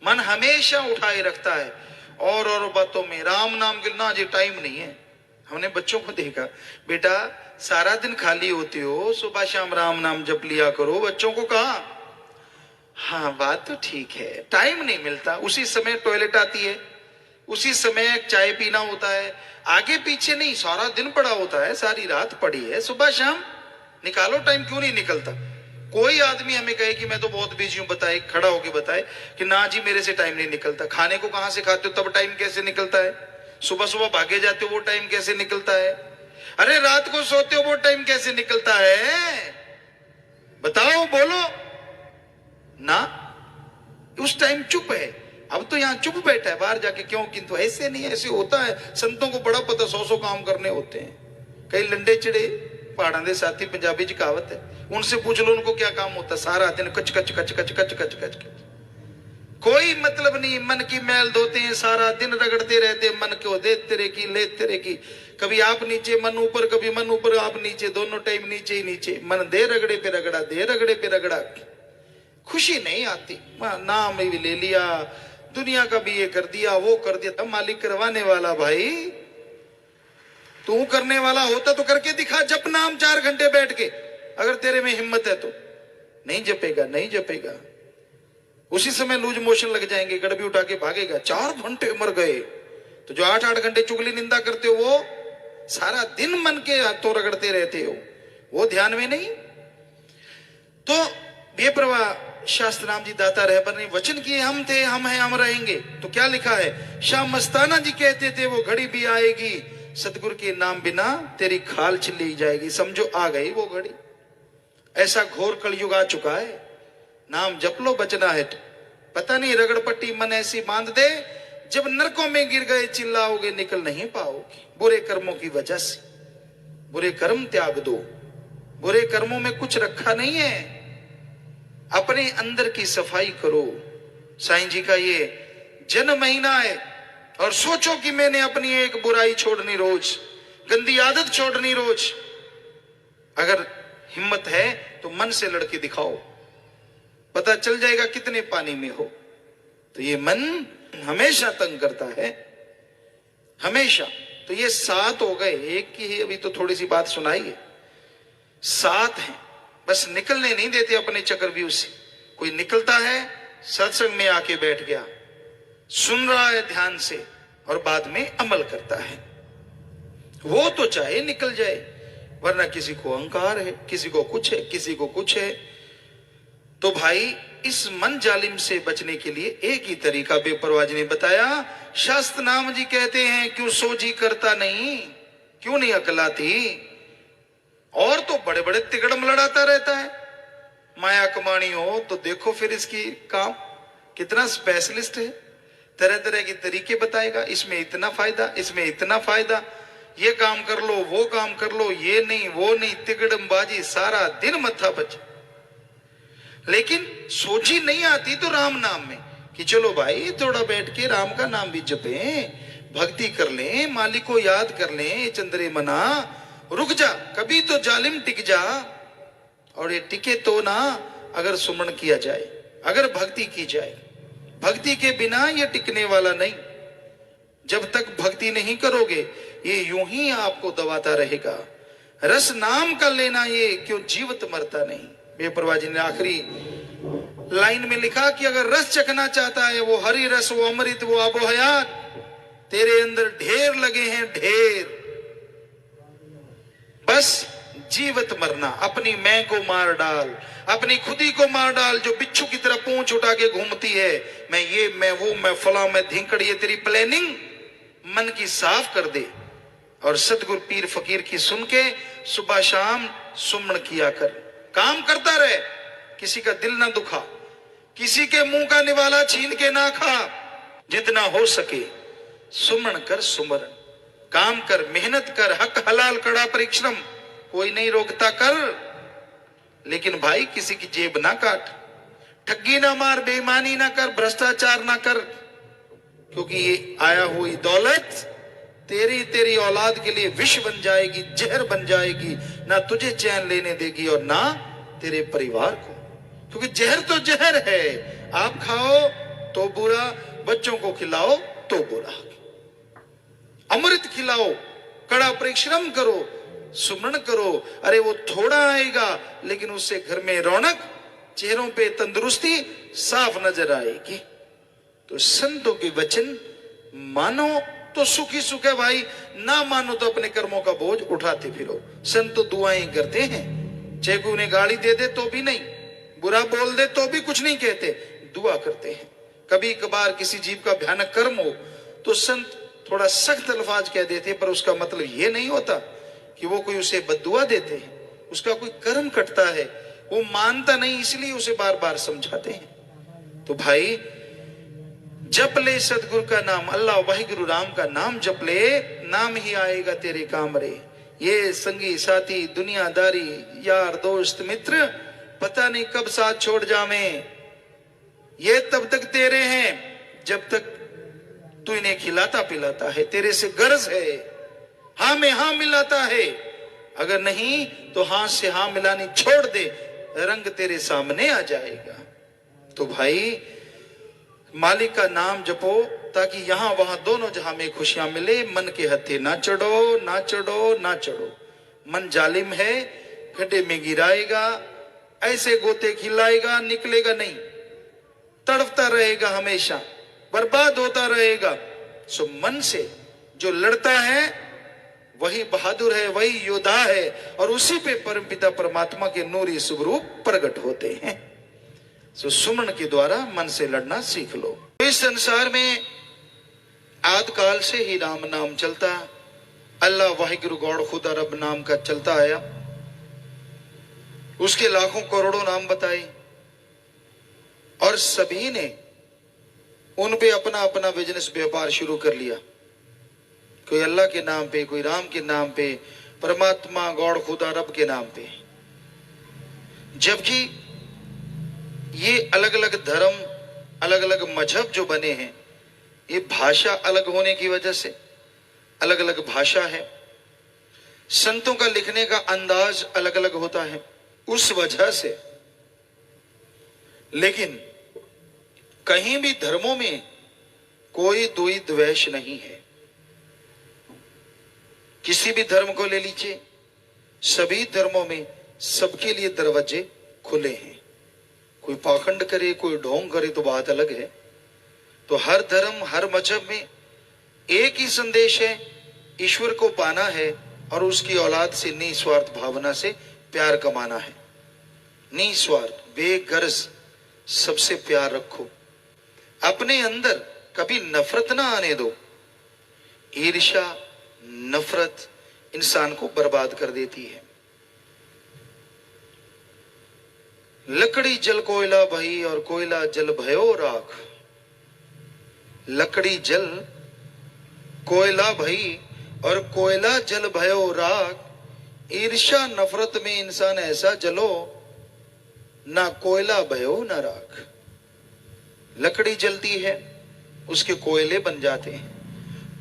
मन हमेशा उठाए रखता है और बातों में राम नाम गिरना जी टाइम नहीं है। हमने बच्चों को देखा, बेटा सारा दिन खाली होते हो, सुबह शाम राम नाम जप लिया करो। बच्चों को कहा, हाँ बात तो ठीक है, टाइम नहीं मिलता। उसी समय टॉयलेट आती है, उसी समय चाय पीना होता है, आगे पीछे नहीं, सारा दिन पड़ा होता है, सारी रात पड़ी है, सुबह शाम निकालो टाइम, क्यों नहीं निकलता? कोई आदमी हमें कहे कि मैं तो बहुत बिजी हूं, बताए, खड़ा होके बताए कि ना जी मेरे से टाइम नहीं निकलता। खाने को कहां से खाते हो तब टाइम कैसे निकलता है? सुबह सुबह भागे जाते हो वो टाइम कैसे निकलता है? अरे रात को सोते हो वो टाइम कैसे निकलता है? बताओ, बोलो ना। उस टाइम चुप है। अब तो यहां चुप बैठा है, बाहर जाके क्यों? किंतु ऐसे नहीं, ऐसे होता है। संतों को बड़ा पता, 100 काम करने होते हैं। कई लंडे चिड़े पहाड़ां दे साथी, पंजाबी च कहावत है, उनसे पूछ लो उनको क्या काम होता। सारा दिन कच कच कच कच कच कच कच, कोई मतलब नहीं। मन की मैल धोते हैं, सारा दिन रगड़ते रहते, मन को दे तेरे की ले तेरे की। कभी आप नीचे मन ऊपर, कभी मन ऊपर आप नीचे, दोनों टाइम नीचे ही नीचे। मन दे रगड़े पे रगड़ा, दे रगड़े पे रगड़ा, खुशी नहीं आती। नाम भी ले लिया, दुनिया का भी ये कर दिया, वो कर दिया। तब मालिक करवाने वाला भाई, तू करने वाला होता तो करके दिखा। जप नाम 4 घंटे बैठ के, अगर तेरे में हिम्मत है तो। नहीं जपेगा, नहीं जपेगा, उसी समय लूज मोशन लग जाएंगे, गड़बी उठा के भागेगा। 4 घंटे मर गए। तो जो 8-8 घंटे चुगली निंदा करते हो, वो सारा दिन मन के हाथों रगड़ते रहते हो, वो ध्यान में नहीं। तो बेप्रवाह शास्त्र नाम जी दाता रहबर ने वचन किए, हम थे, हम हैं, हम रहेंगे। तो क्या लिखा है? शाह मस्ताना जी कहते थे, वो घड़ी भी आएगी सतगुरु के नाम बिना तेरी खाल छिली जाएगी। समझो आ गई वो घड़ी। ऐसा घोर कलयुग आ चुका है। नाम जप लो, बचना है तो। पता नहीं रगड़ पट्टी मन ऐसी बांध दे, जब नरकों में गिर गए चिल्लाओगे निकल नहीं पाओगे। बुरे कर्मों की वजह से बुरे कर्म त्याग दो। बुरे कर्मों में कुछ रखा नहीं है, अपने अंदर की सफाई करो। साईं जी का ये जन्म महीना है, और सोचो कि मैंने अपनी एक बुराई छोड़नी रोज, गंदी आदत छोड़नी रोज। अगर हिम्मत है तो मन से लड़के दिखाओ, पता चल जाएगा कितने पानी में हो। तो ये मन हमेशा तंग करता है, हमेशा। तो ये 7 हो गए, एक की ही अभी तो थोड़ी सी बात सुनाई है। 7 हैं, बस निकलने नहीं देते अपने चक्रव्यूह से। कोई निकलता है, सत्संग में आके बैठ गया, सुन रहा है ध्यान से, और बाद में अमल करता है, वो तो चाहे निकल जाए। वरना किसी को अहंकार है, किसी को कुछ है, किसी को कुछ है। तो भाई इस मन जालिम से बचने के लिए एक ही तरीका बेपरवाह जी ने बताया। शास्त्र नाम जी कहते हैं, क्यों सोझी करता नहीं, क्यों नहीं अकलाती? और तो बड़े बड़े तिगड़म लड़ाता रहता है। माया कमानी हो तो देखो फिर इसकी काम कितना स्पेशलिस्ट है, तरह तरह के तरीके बताएगा। इसमें इतना फायदा, इसमें इतना फायदा, ये काम कर लो, वो काम कर लो, ये नहीं वो नहीं, तिगड़म बाजी सारा दिन मत्था बच। लेकिन सोची नहीं आती तो राम नाम में कि चलो भाई थोड़ा बैठ के राम का नाम भी जपें, भक्ति कर लें, मालिक को याद कर लें। चंद्रे मना रुक जा, कभी तो जालिम टिक जा। और ये टिके तो ना अगर सुमन किया जाए, अगर भक्ति की जाए। भक्ति के बिना ये टिकने वाला नहीं। जब तक भक्ति नहीं करोगे ये यूं ही आपको दबाता रहेगा। रस नाम का लेना ये क्यों जीवत मरता नहीं। बेपरवाह जी ने आखिरी लाइन में लिखा कि अगर रस चखना चाहता है वो हरि रस, वो अमृत, वो आबो हयात, तेरे अंदर ढेर लगे हैं ढेर। बस जीवत मरना, अपनी मैं को मार डाल, अपनी खुदी को मार डाल जो बिच्छू की तरह पूंछ उठा के घूमती है। मैं ये, मैं वो, मैं फला, मैं धिंकड़, ये तेरी प्लानिंग मन की साफ कर दे। और सतगुरु पीर फकीर की सुन के सुबह शाम सुमन किया कर, काम करता रहे, किसी का दिल ना दुखा, किसी के मुंह का निवाला छीन के ना खा। जितना हो सके सुमन कर, सुमरन काम कर, मेहनत कर, हक हलाल कड़ा परिश्रम, कोई नहीं रोकता कर। लेकिन भाई किसी की जेब ना काट, ठगी ना मार, बेईमानी ना कर, भ्रष्टाचार ना कर, क्योंकि ये आया हुई दौलत तेरी औलाद के लिए विष बन जाएगी, जहर बन जाएगी, ना तुझे चैन लेने देगी और ना तेरे परिवार को। क्योंकि जहर तो जहर है, आप खाओ तो बुरा, बच्चों को खिलाओ तो बुरा। अमृत खिलाओ, कड़ा परिश्रम करो, सुमरण करो। अरे वो थोड़ा आएगा लेकिन उससे घर में रौनक, चेहरों पे तंदुरुस्ती साफ नजर आएगी। तो संतों के वचन मानो तो सुख ही सुख है भाई, ना मानो तो अपने कर्मों का बोझ उठाते फिरो। संत तो दुआएं करते हैं, चाहे कोई उन्हें गाली दे दे तो भी नहीं, बुरा बोल दे तो भी कुछ नहीं कहते, दुआ करते हैं। कभी कभार किसी जीव का भयानक कर्म हो तो संत थोड़ा सख्त अल्फाज कह देते, पर उसका मतलब ये नहीं होता कि वो कोई उसे बद्दुआ देते हैं। उसका कोई कर्म कटता है, वो मानता नहीं, इसलिए उसे बार बार समझाते हैं। तो भाई जप ले सतगुरु का नाम, अल्लाह वाहिगुरु राम का नाम जप ले, नाम ही आएगा तेरे काम रे। ये संगी साथी दुनियादारी यार दोस्त मित्र पता नहीं कब साथ छोड़ जावे, ये तब तक तेरे हैं जब तक तू इन्हें खिलाता पिलाता है, तेरे से गर्ज है, हाँ में हाँ मिलाता है। अगर नहीं तो हाथ से हाँ मिलानी छोड़ दे, रंग तेरे सामने आ जाएगा। तो भाई मालिक का नाम जपो ताकि यहां वहां दोनों जहां में खुशियां मिले। मन के हत्थे ना चढ़ो, ना चढ़ो, ना चढ़ो। मन जालिम है, गड्ढे में गिराएगा, ऐसे गोते खिलाएगा, निकलेगा नहीं, तड़पता रहेगा हमेशा, बर्बाद होता रहेगा। सो मन से जो लड़ता है वही बहादुर है, वही योद्धा है, और उसी पे परमपिता परमात्मा के नूरी स्वरूप प्रकट होते हैं। सो सुमन के द्वारा मन से लड़ना सीख लो। इस संसार में आदिकाल से ही राम नाम चलता, अल्लाह वाहिगुरु गॉड खुदा रब नाम का चलता आया। उसके लाखों करोड़ों नाम बताए और सभी ने उन पे अपना अपना बिजनेस व्यापार शुरू कर लिया। कोई अल्लाह के नाम पे, कोई राम के नाम पे, परमात्मा गॉड खुदा रब के नाम पे। जबकि ये अलग अलग धर्म, अलग अलग मजहब जो बने हैं, ये भाषा अलग होने की वजह से अलग अलग भाषा है, संतों का लिखने का अंदाज अलग अलग होता है, उस वजह से। लेकिन कहीं भी धर्मों में कोई द्वैत द्वेष नहीं है। किसी भी धर्म को ले लीजिए, सभी धर्मों में सबके लिए दरवाजे खुले हैं। कोई पाखंड करे, कोई ढोंग करे तो बात अलग है। तो हर धर्म, हर मजहब में एक ही संदेश है, ईश्वर को पाना है और उसकी औलाद से निस्वार्थ भावना से प्यार कमाना है। निस्वार्थ, बेगर्ज सबसे प्यार रखो, अपने अंदर कभी नफरत ना आने दो। ईर्ष्या, नफरत इंसान को बर्बाद कर देती है। लकड़ी जल कोयला भई और कोयला जल भयो राख। लकड़ी जल कोयला भई और कोयला जल भयो राख। ईर्ष्या नफरत में इंसान ऐसा जलो, ना कोयला भयो ना राख। लकड़ी जलती है, उसके कोयले बन जाते हैं।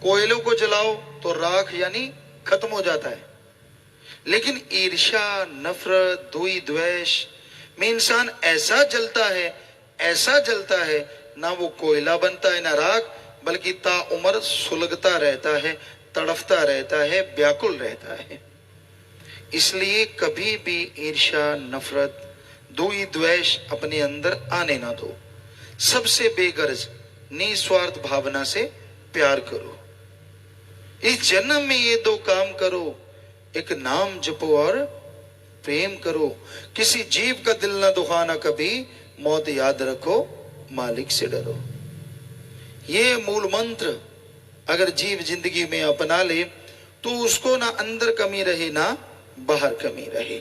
कोयलों को जलाओ तो राख यानी खत्म हो जाता है। लेकिन ईर्ष्या, नफरत, द्वेष में इंसान ऐसा जलता है, ऐसा जलता है ना वो कोयला बनता है ना राख, बल्कि ताउम्र सुलगता रहता है, तड़फता रहता है, व्याकुल रहता है। इसलिए कभी भी ईर्ष्या, नफरत, द्वेष द्वेष अपने अंदर आने ना दो। सबसे बेगर्ज निस्वार्थ भावना से प्यार करो। इस जन्म में ये दो काम करो, एक नाम जपो और प्रेम करो। किसी जीव का दिल ना दुखाना कभी, मौत याद रखो, मालिक से डरो। ये मूल मंत्र अगर जीव जिंदगी में अपना ले तो उसको ना अंदर कमी रहे ना बाहर कमी रहे,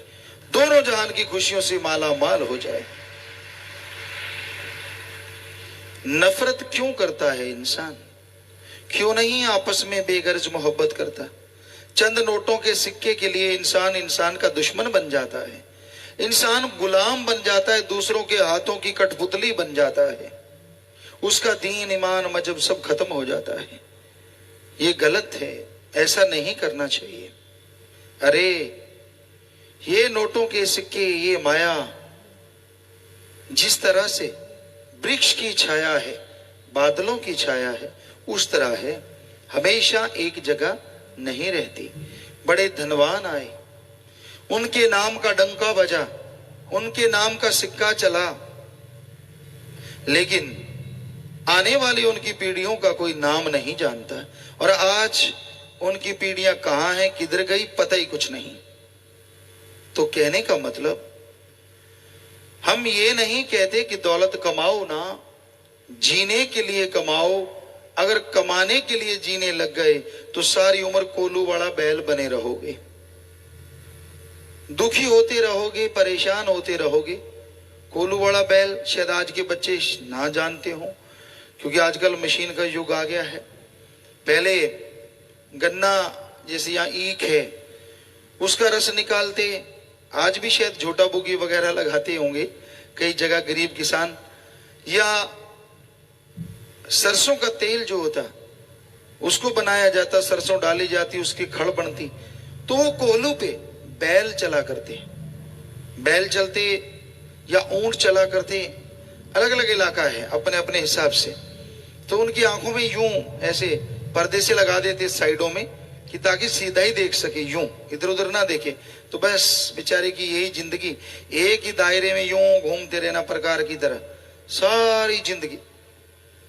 दोनों जहान की खुशियों से माला माल हो जाए। नफरत क्यों करता है इंसान? क्यों नहीं आपस में बेगर्ज मोहब्बत करता? चंद नोटों के सिक्के के लिए इंसान इंसान का दुश्मन बन जाता है, इंसान गुलाम बन जाता है, दूसरों के हाथों की कठपुतली बन जाता है, उसका दीन ईमान मजहब सब खत्म हो जाता है। ये गलत है, ऐसा नहीं करना चाहिए। अरे ये नोटों के सिक्के, ये माया जिस तरह से वृक्ष की छाया है, बादलों की छाया है, उस तरह है, हमेशा एक जगह नहीं रहती। बड़े धनवान आए, उनके नाम का डंका बजा, उनके नाम का सिक्का चला, लेकिन आने वाली उनकी पीढ़ियों का कोई नाम नहीं जानता। और आज उनकी पीढ़ियां कहां हैं, किधर गई, पता ही कुछ नहीं। तो कहने का मतलब, हम ये नहीं कहते कि दौलत कमाओ ना, जीने के लिए कमाओ। अगर कमाने के लिए जीने लग गए तो सारी उम्र कोलू वाला बैल बने रहोगे, दुखी होते रहोगे, परेशान होते रहोगे। कोलू वाला बैल शायद आज के बच्चे ना जानते हो, क्योंकि आजकल मशीन का युग आ गया है। पहले गन्ना जैसे यहाँ ईख है, उसका रस निकालते, आज भी शायद झोटा बुगी वगैरह लगाते होंगे कई जगह गरीब किसान। या सरसों का तेल जो होता उसको बनाया जाता, सरसों डाली जाती, उसकी खड़ बनती, तो वो कोल्हू पे बैल चला करते, बैल चलते या ऊंट चला करते। अलग अलग इलाका है अपने अपने हिसाब से। तो उनकी आंखों में यूं ऐसे पर्दे से लगा देते साइडों में कि ताकि सीधा ही देख सके, यूं इधर उधर ना देखे। तो बस बेचारे की यही जिंदगी, एक ही दायरे में यूं घूमते रहना प्रकार की तरह सारी जिंदगी।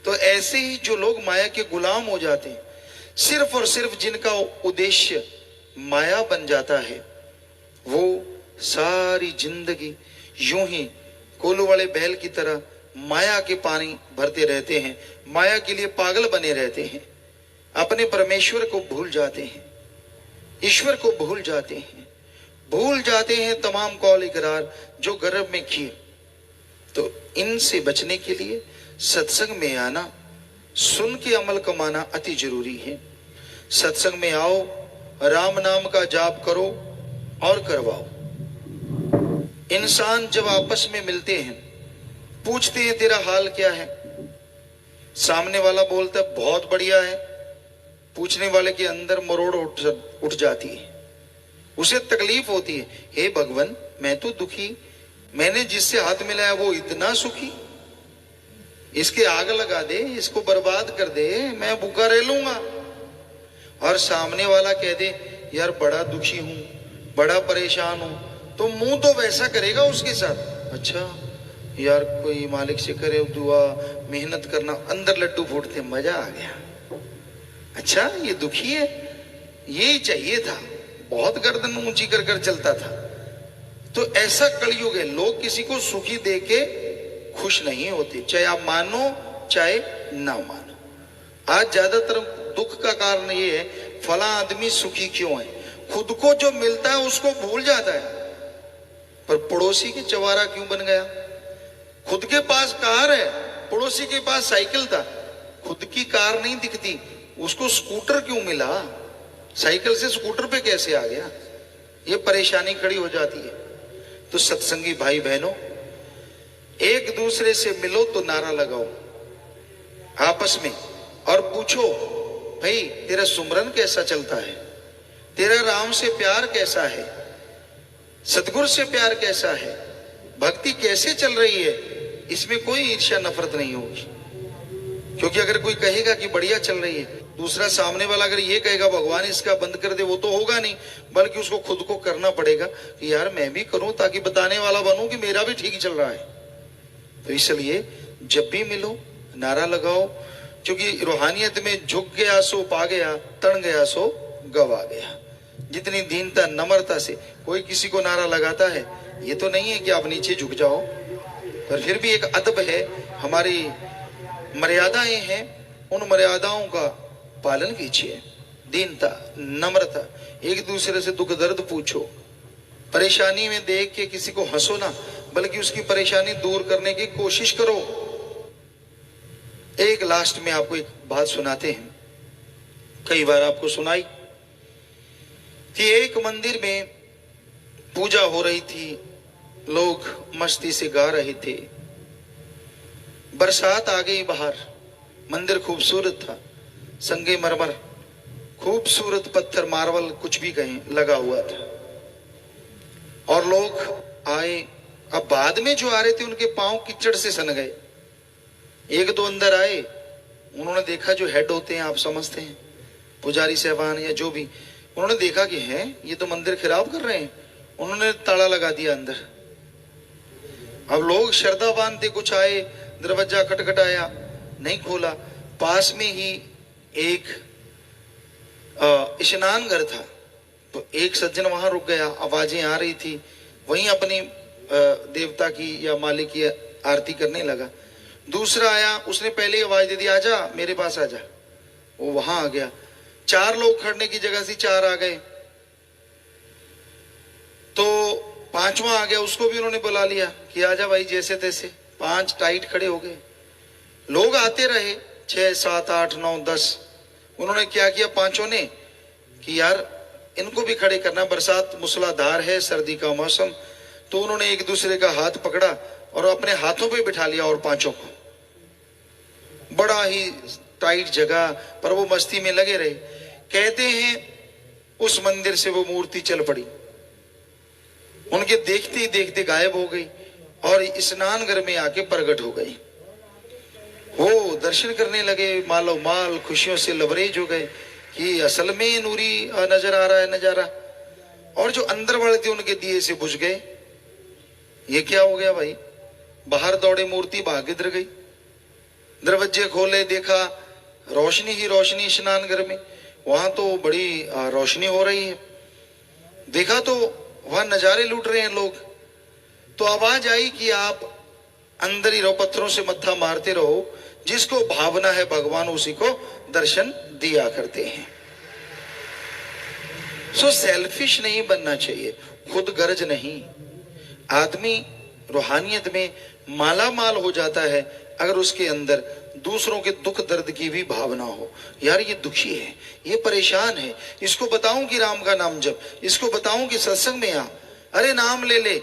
तो ऐसे ही जो लोग माया के गुलाम हो जाते हैं, सिर्फ और सिर्फ जिनका उद्देश्य माया बन जाता है, वो सारी जिंदगी यूं ही कोल्हू वाले बैल की तरह माया के पानी भरते रहते हैं, माया के लिए पागल बने रहते हैं, अपने परमेश्वर को भूल जाते हैं, ईश्वर को भूल जाते हैं, भूल जाते हैं तमाम कौल इकरार जो गर्भ में किए। तो इनसे बचने के लिए सत्संग में आना, सुन के अमल कमाना अति जरूरी है। सत्संग में आओ, राम नाम का जाप करो और करवाओ। इंसान जब आपस में मिलते हैं, पूछते हैं तेरा हाल क्या है, सामने वाला बोलता है बहुत बढ़िया है, पूछने वाले के अंदर मरोड़ उठ जाती है, उसे तकलीफ होती है, हे भगवान मैं तो दुखी, मैंने जिससे हाथ मिलाया वो इतना सुखी, इसके आग लगा दे, इसको बर्बाद कर दे, मैं भूखा रह लूंगा। और सामने वाला कह दे यार बड़ा दुखी हूं, बड़ा परेशान हूं, तो मुंह तो वैसा करेगा उसके साथ, अच्छा यार कोई मालिक से करे दुआ, मेहनत करना, अंदर लड्डू फूटते, मजा आ गया, अच्छा ये दुखी है, यही चाहिए था, बहुत गर्दन ऊंची कर कर चलता था। तो ऐसा कलयुग है, लोग किसी को सुखी देके खुश नहीं होते, चाहे आप मानो चाहे ना मानो। आज ज्यादातर दुख का कारण ये है, फला आदमी सुखी क्यों है, खुद को जो मिलता है उसको भूल जाता है, पर पड़ोसी के चवारा क्यों बन गया। खुद के पास कार है, पड़ोसी के पास साइकिल था, खुद की कार नहीं दिखती, उसको स्कूटर क्यों मिला, साइकिल से स्कूटर पे कैसे आ गया, ये परेशानी खड़ी हो जाती है। तो सत्संगी भाई बहनों, एक दूसरे से मिलो तो नारा लगाओ आपस में और पूछो भाई तेरा सुमरन कैसा चलता है, तेरा राम से प्यार कैसा है, सतगुरु से प्यार कैसा है, भक्ति कैसे चल रही है। इसमें कोई ईर्ष्या नफरत नहीं होगी। क्योंकि अगर कोई कहेगा कि बढ़िया चल रही है, दूसरा सामने वाला अगर ये कहेगा भगवान इसका बंद कर दे, वो तो होगा नहीं, बल्कि उसको खुद को करना पड़ेगा कि यार मैं भी करूं, ताकि बताने वाला बनूं कि मेरा भी ठीक चल रहा है। तो इसलिए जब भी मिलो नारा लगाओ, क्योंकि रूहानियत में झुक गया सो पा गया, तड़ गया सो गवा गया। जितनी दीनता नम्रता से कोई किसी को नारा लगाता है, ये तो नहीं है कि आप नीचे झुक जाओ, पर फिर भी एक अदब है, हमारी मर्यादाएं हैं, उन मर्यादाओं का पालन कीजिए। दीनता, नम्रता, एक दूसरे से दुख दर्द पूछो, परेशानी में देख के किसी को हंसो ना, बल्कि उसकी परेशानी दूर करने की कोशिश करो। एक लास्ट में आपको एक बात सुनाते हैं, कई बार आपको सुनाई कि एक मंदिर में पूजा हो रही थी, लोग मस्ती से गा रहे थे, बरसात आ गई बाहर, मंदिर खूबसूरत था, संगमरमर खूबसूरत पत्थर मार्बल कुछ भी कहें लगा हुआ था, और लोग आए। अब बाद में जो आ रहे थे उनके पांव कीचड़ से सन गए। एक दो अंदर आए, उन्होंने देखा, जो हेड होते हैं आप समझते हैं, पुजारी साहबान या जो भी, उन्होंने देखा कि है ये तो मंदिर खराब कर रहे हैं, उन्होंने ताला लगा दिया अंदर। अब लोग श्रद्धावान थे, कुछ आए, दरवाजा खटखटाया, नहीं खोला। पास में ही एक स्नान घर था, तो एक सज्जन वहां रुक गया, आवाजें आ रही थी, वहीं अपनी देवता की या मालिक की आरती करने लगा। दूसरा आया, उसने पहले आवाज दे दी, आजा मेरे पास आजा, वो वहां आ गया। चार लोग खड़ने की जगह से चार आ गए, तो पांचवा आ गया, उसको भी उन्होंने बुला लिया कि आजा भाई जैसे तैसे। पांच टाइट खड़े हो गए, लोग आते रहे, 6 7 8 9 10। उन्होंने क्या किया पांचों ने कि यार इनको भी खड़े करना, बरसात मूसलाधार है, सर्दी का मौसम, तो उन्होंने एक दूसरे का हाथ पकड़ा और अपने हाथों पे बिठा लिया, और पांचों को बड़ा ही टाइट जगह पर वो मस्ती में लगे रहे। कहते हैं उस मंदिर से वो मूर्ति चल पड़ी, उनके देखते ही देखते गायब हो गई और स्नान घर में आके प्रकट हो गई। वो दर्शन करने लगे, मालो माल खुशियों से लबरेज हो गए कि असल में नूरी नजर आ रहा है नजारा। और जो अंदर वाले थे उनके दिए से बुझ गए। ये क्या हो गया भाई? बाहर दौड़े, मूर्ति भाग इधर गई। दरवाजे खोले, देखा रोशनी ही रोशनी स्नान घर में, वहां तो बड़ी रोशनी हो रही है। देखा तो वहां नजारे लूट रहे हैं लोग। तो आवाज आई कि आप अंदर ही रहो, पत्थरों से मत्था मारते रहो, जिसको भावना है भगवान उसी को दर्शन दिया करते हैं। सो सेल्फिश नहीं बनना चाहिए, खुद गर्ज नहीं। आदमी रूहानियत में माला माल हो जाता है अगर उसके अंदर दूसरों के दुख दर्द की भी भावना हो। यार ये दुखी है, ये परेशान है, इसको बताऊं कि राम का नाम जप, इसको बताऊं कि सत्संग में आ, अरे नाम ले ले,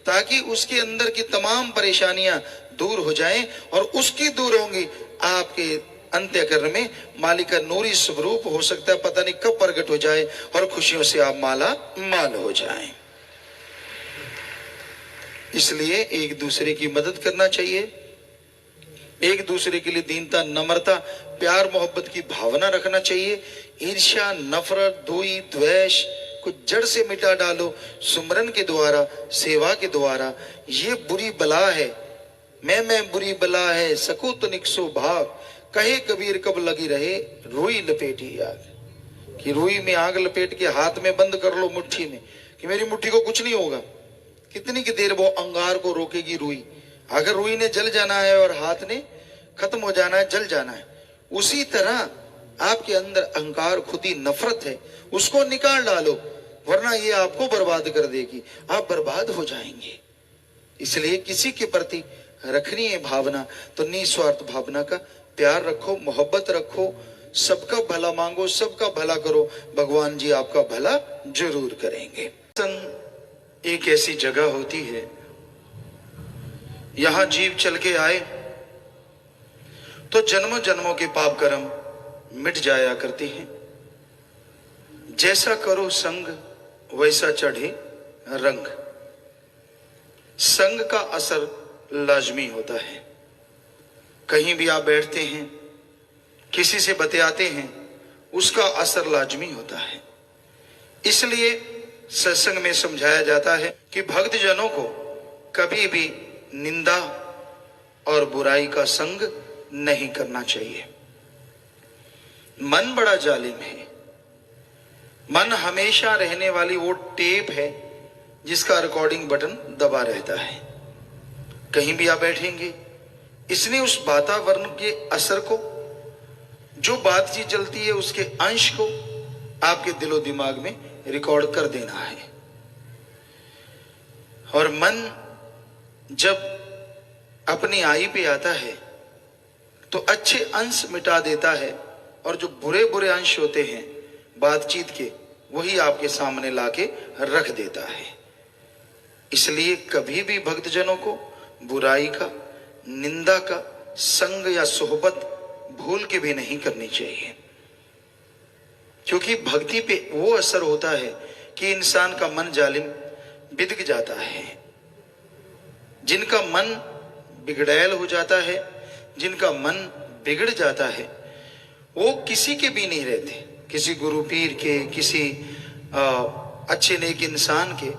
ताकि उसके अंदर की तमाम परेशानियां दूर हो जाएं और उसकी दूर होंगी। आपके अंत्यकरण में मालिक का नूरी स्वरूप हो सकता है, पता नहीं कब प्रकट हो जाए और खुशियों से आप माला माल हो जाएं। इसलिए एक दूसरे की मदद करना चाहिए, एक दूसरे के लिए दीनता, नम्रता, प्यार मोहब्बत की भावना रखना चाहिए। ईर्ष्या, नफरत, द्वेष, द्वेष को जड़ से मिटा डालो सुमरन के द्वारा, सेवा के द्वारा। ये बुरी बला है, मैं बुरी बला है, सको तो निकसो भाग, कहे कबीर कब लगी रहे रुई लपेटी आग। कि रुई में आग लपेट के हाथ में बंद कर लो मुट्ठी में, कि मेरी मुट्ठी को कुछ नहीं होगा। कितनी की देर वो अंगार को रोकेगी रुई? अगर रुई ने जल जाना है और हाथ ने खत्म हो जाना है, जल जाना है। उसी तरह आपके अंदर अहंकार, खुदी, नफरत है, उसको निकाल डालो, वरना ये आपको बर्बाद कर देगी, आप बर्बाद हो जाएंगे। इसलिए किसी के प्रति रखनी है भावना तो निस्वार्थ भावना का प्यार रखो, मोहब्बत रखो, सबका भला मांगो, सबका भला करो, भगवान जी आपका भला जरूर करेंगे। एक ऐसी जगह होती है, यहां जीव चल के आए तो जन्मों जन्मों के पाप कर्म मिट जाया करते हैं। जैसा करो संग वैसा चढ़े रंग। संग का असर लाजमी होता है। कहीं भी आप बैठते हैं किसी से बतियाते हैं उसका असर लाजमी होता है। इसलिए सत्संग में समझाया जाता है कि भक्तजनों को कभी भी निंदा और बुराई का संग नहीं करना चाहिए। मन बड़ा जालिम है। मन हमेशा रहने वाली वो टेप है जिसका रिकॉर्डिंग बटन दबा रहता है। कहीं भी आप बैठेंगे, इसने उस वातावरण के असर को, जो बातचीत चलती है उसके अंश को आपके दिलो दिमाग में रिकॉर्ड कर देना है। और मन जब अपनी आई पे आता है तो अच्छे अंश मिटा देता है और जो बुरे बुरे अंश होते हैं बातचीत के, वही आपके सामने लाके रख देता है। इसलिए कभी भी भक्तजनों को बुराई का, निंदा का संग या सोहबत भूल के भी नहीं करनी चाहिए, क्योंकि भक्ति पे वो असर होता है कि इंसान का मन जालिम बिगड़ जाता है। जिनका मन बिगड़ैल हो जाता है, जिनका मन बिगड़ जाता है, वो किसी के भी नहीं रहते। किसी गुरु पीर के, किसी अच्छे नेक इंसान के,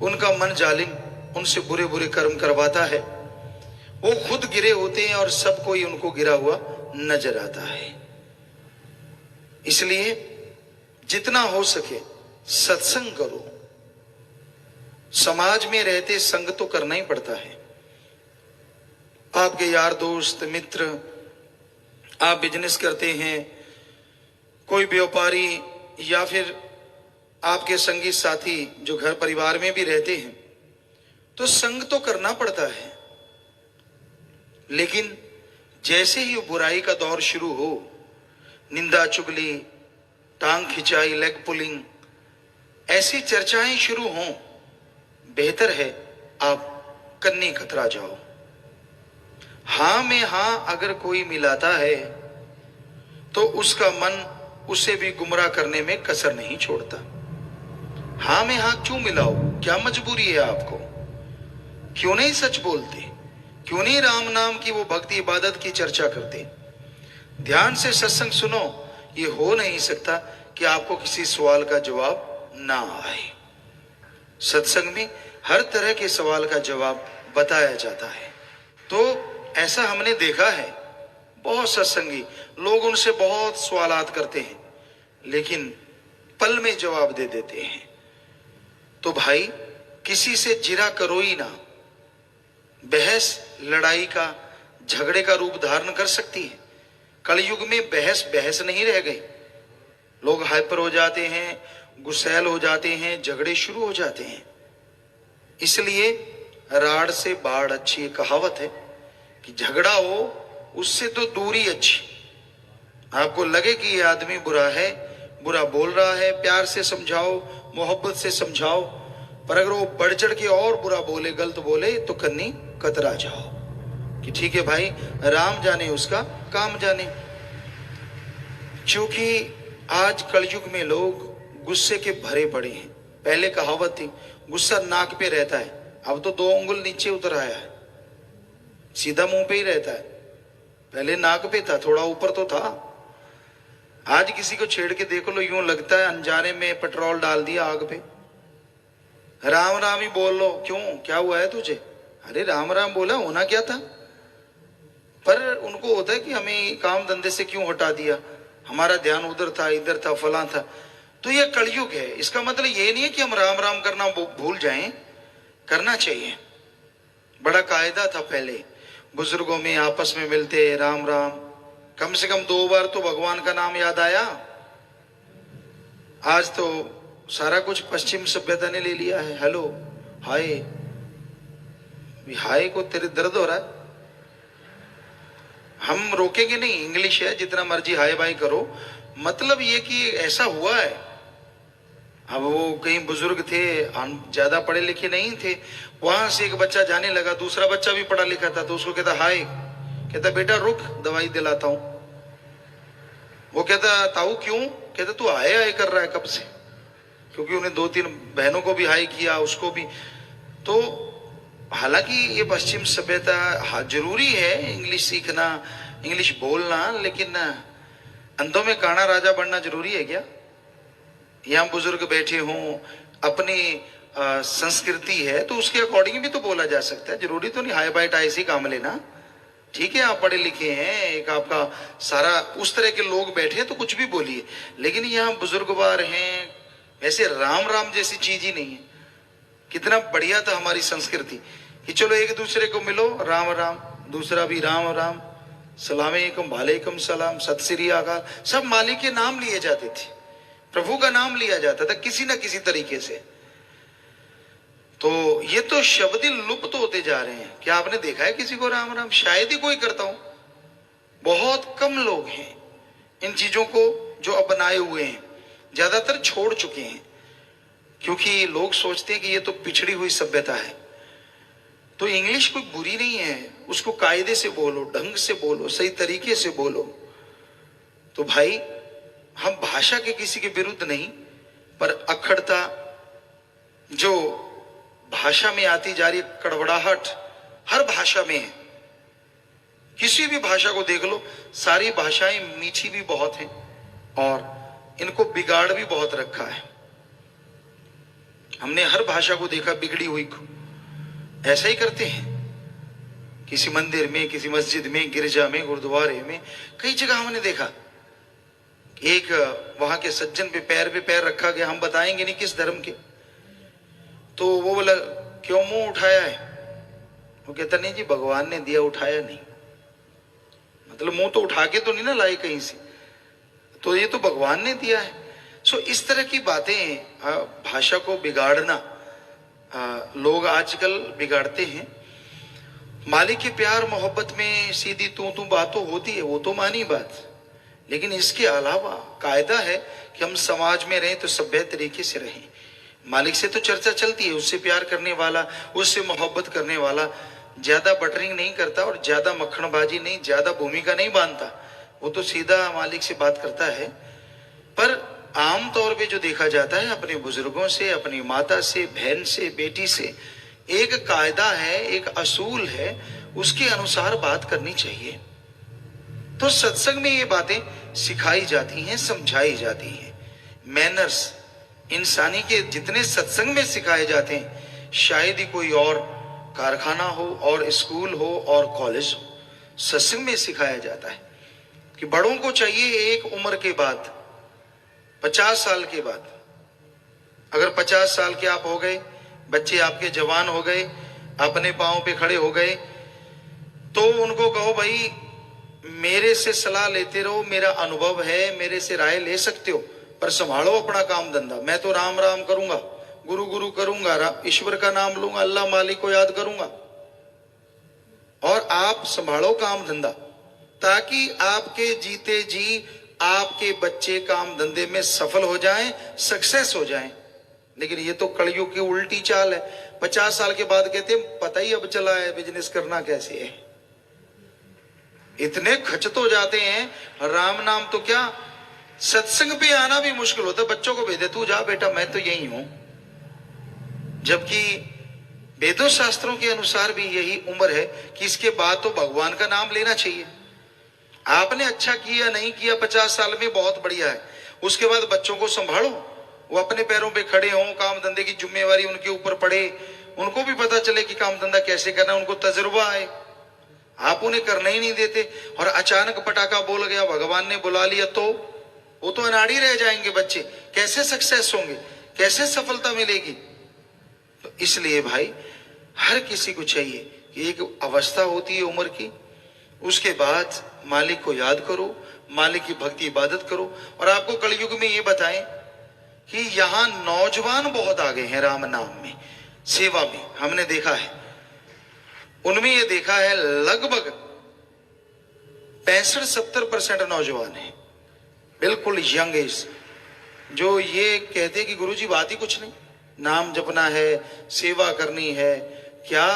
उनका मन जालिम उनसे बुरे बुरे कर्म करवाता है। वो खुद गिरे होते हैं और सब कोई उनको गिरा हुआ नजर आता है। इसलिए जितना हो सके सत्संग करो। समाज में रहते संग तो करना ही पड़ता है। आपके यार दोस्त मित्र, आप बिजनेस करते हैं, कोई व्यापारी, या फिर आपके संगी साथी जो घर परिवार में भी रहते हैं, तो संग तो करना पड़ता है। लेकिन जैसे ही बुराई का दौर शुरू हो, निंदा चुगली, टांग खिंचाई, लेग पुलिंग, ऐसी चर्चाएं शुरू हों, बेहतर है आप कन्नी कतरा जाओ। हां में हां अगर कोई मिलाता है तो उसका मन उसे भी गुमराह करने में कसर नहीं छोड़ता। हां में हां क्यों मिलाओ? क्या मजबूरी है आपको? क्यों नहीं सच बोलते? क्यों नहीं राम नाम की वो भक्ति इबादत की चर्चा करते? ध्यान से सत्संग सुनो। ये हो नहीं सकता कि आपको किसी सवाल का जवाब ना आए। सत्संग में हर तरह के सवाल का जवाब बताया जाता है। तो ऐसा हमने देखा है, बहुत सत्संगी लोग उनसे बहुत सवालात करते हैं, लेकिन पल में जवाब दे देते हैं। तो भाई किसी से जिरा करो ही ना। बहस लड़ाई का, झगड़े का रूप धारण कर सकती है। कलयुग में बहस बहस नहीं रह गई। लोग हाइपर हो जाते हैं, गुस्सैल हो जाते हैं, झगड़े शुरू हो जाते हैं। इसलिए राड़ से बाढ़ अच्छी कहावत है कि झगड़ा हो उससे तो दूरी अच्छी। आपको लगे कि ये आदमी बुरा है, बुरा बोल रहा है, प्यार से समझाओ, मोहब्बत से समझाओ। पर अगर वो बढ़ चढ़ के और बुरा बोले, गलत बोले, तो कन्नी कतरा जाओ कि ठीक है भाई, राम जाने उसका काम जाने। क्योंकि आज कलयुग में लोग गुस्से के भरे पड़े हैं। पहले कहावत थी गुस्सा नाक पे रहता है, अब तो 2 उंगल नीचे उतर आया है, सीधा मुंह पे ही रहता है। पहले नाक पे था, थोड़ा ऊपर तो था। आज किसी को छेड़ के देख लो, यूं लगता है अनजाने में पेट्रोल डाल दिया आग पे। राम राम ही बोल लो, क्यों, क्या हुआ है तुझे? अरे राम राम बोला, होना क्या था? पर उनको होता है कि हमें काम धंधे से क्यों हटा दिया, हमारा ध्यान उधर था, इधर था, फलां था। तो यह कलयुग है। इसका मतलब ये नहीं है कि हम राम राम करना भूल जाएं, करना चाहिए। बड़ा कायदा था पहले, बुजुर्गों में आपस में मिलते राम राम, कम से कम 2 बार तो भगवान का नाम याद आया। आज तो सारा कुछ पश्चिम सभ्यता ने ले लिया है। हेलो, हाय, हाय को तेरे दर्द हो रहा है, हम रोकेंगे नहीं। इंग्लिश है, जितना मर्जी हाय बाय करो। मतलब ये कि ऐसा हुआ है। अब वो कहीं बुजुर्ग थे, हम ज्यादा पढ़े लिखे नहीं थे, वहां से एक बच्चा जाने लगा, दूसरा बच्चा भी पढ़ा लिखा था, तो उसको कहता हाय, कहता बेटा रुक, दवाई दिलाता हूं। वो कहता ताऊ क्यों? कहता तू हाय हाय कर रहा है कब से, क्योंकि उन्हें 2-3 बहनों को भी हाय किया, उसको भी। तो हालांकि ये पश्चिम सभ्यता जरूरी है इंग्लिश सीखना, इंग्लिश बोलना, लेकिन अंधों में काना राजा बनना जरूरी है क्या? यहाँ बुजुर्ग बैठे हों, अपनी संस्कृति है तो उसके अकॉर्डिंग भी तो बोला जा सकता है। जरूरी तो नहीं हाई बाई टाई से काम लेना। ठीक है, आप पढ़े लिखे हैं, एक आपका सारा उस तरह के लोग बैठे हैं तो कुछ भी बोलिए, लेकिन यहाँ बुजुर्गवार हैं। वैसे राम राम जैसी चीज ही नहीं है। कितना बढ़िया था हमारी संस्कृति कि चलो एक दूसरे को मिलो, राम राम, दूसरा भी राम राम, सलामेकुम, वालेकुम सलाम, सत श्री अकाल, सब मालिक के नाम लिए जाते थे, प्रभु का नाम लिया जाता था किसी ना किसी तरीके से। तो ये तो शब्द ही लुप्त होते जा रहे हैं। क्या आपने देखा है किसी को राम राम? शायद ही कोई करता हो, बहुत कम लोग हैं इन चीजों को जो अपनाए हुए हैं, ज्यादातर छोड़ चुके हैं, क्योंकि लोग सोचते हैं कि ये तो पिछड़ी हुई सभ्यता है। तो इंग्लिश कोई बुरी नहीं है, उसको कायदे से बोलो, ढंग से बोलो, सही तरीके से बोलो। तो भाई हम भाषा के किसी के विरुद्ध नहीं, पर अखड़ता जो भाषा में आती जा रही कड़वड़ाहट हर भाषा में है। किसी भी भाषा को देख लो, सारी भाषाएं मीठी भी बहुत हैं और इनको बिगाड़ भी बहुत रखा है। हमने हर भाषा को देखा बिगड़ी हुई को, ऐसा ही करते हैं। किसी मंदिर में, किसी मस्जिद में, गिरजा में, गुरुद्वारे में, कई जगह हमने देखा एक वहां के सज्जन पे पैर रखा गया, हम बताएंगे नहीं किस धर्म के, तो वो बोला क्यों मुंह उठाया है? वो कहता नहीं जी भगवान ने दिया, उठाया नहीं। मतलब मुंह तो उठा के तो नहीं ना लाए कहीं से, तो ये तो भगवान ने दिया है। सो इस तरह की बातें, भाषा को बिगाड़ना, लोग आजकल बिगाड़ते हैं। मालिक के प्यार मोहब्बत में सीधी तू बातों होती है, वो तो मानी बात, लेकिन इसके अलावा कायदा है कि हम समाज में रहें तो सभ्य तरीके से रहें। मालिक से तो चर्चा चलती है, उससे प्यार करने वाला, उससे मोहब्बत करने वाला ज्यादा बटरिंग नहीं करता और ज्यादा मक्खनबाजी नहीं, ज्यादा भूमिका नहीं बांधता, वो तो सीधा मालिक से बात करता है। पर आम तौर पे जो देखा जाता है, अपने बुजुर्गों से, अपनी माता से, बहन से, बेटी से एक कायदा है, एक असूल है, उसके अनुसार बात करनी चाहिए। तो सत्संग में ये बातें सिखाई जाती हैं, समझाई जाती हैं। मैनर्स इंसानी के जितने सत्संग में सिखाए जाते हैं, शायद ही कोई और कारखाना हो और स्कूल हो और कॉलेज हो, सत्संग में सिखाया जाता है कि बड़ों को चाहिए एक उम्र के बाद, 50 साल के बाद, अगर 50 साल के आप हो गए, बच्चे आपके जवान हो गए, अपने पांव पे खड़े हो गए, तो उनको कहो भाई मेरे से सलाह लेते रहो, मेरा अनुभव है, मेरे से राय ले सकते हो, पर संभालो अपना काम धंधा। मैं तो राम राम करूंगा, गुरु गुरु करूंगा, ईश्वर का नाम लूंगा, अल्लाह मालिक को याद करूंगा, और आप संभालो काम धंधा, ताकि आपके जीते जी आपके बच्चे काम धंधे में सफल हो जाएं, सक्सेस हो जाएं। लेकिन ये तो कलयुग की उल्टी चाल है। 50 साल के बाद कहते पता ही अब चला है बिजनेस करना कैसे है। इतने खचत हो जाते हैं, राम नाम तो क्या, सत्संग पे आना भी मुश्किल होता है। बच्चों को भेजे, तू जा बेटा मैं तो यही हूं, जबकि वेदों शास्त्रों के अनुसार भी यही उम्र है कि इसके बाद तो भगवान का नाम लेना चाहिए। आपने अच्छा किया नहीं किया 50 साल में, बहुत बढ़िया है, उसके बाद बच्चों को संभालो, वो अपने पैरों पे खड़े हों, काम धंधे की जिम्मेवारी उनके ऊपर पड़े, उनको भी पता चले कि काम धंधा कैसे करना, उनको तजुर्बा आए। आप उन्हें करने ही नहीं देते, और अचानक पटाखा बोल गया, भगवान ने बुला लिया, तो वो तो अनाड़ी रह जाएंगे बच्चे, कैसे सक्सेस होंगे, कैसे सफलता मिलेगी। तो इसलिए भाई हर किसी को चाहिए कि एक अवस्था होती है उम्र की, उसके बाद मालिक को याद करो, मालिक की भक्ति इबादत करो। और आपको कलयुग में ये बताएं कि यहां नौजवान बहुत आगे हैं राम नाम में, सेवा में, हमने देखा है। उनमें ये देखा है लगभग 65-70% नौजवान है, बिल्कुल यंग एज, जो ये कहते हैं कि गुरुजी बात ही कुछ नहीं, नाम जपना है, सेवा करनी है। क्या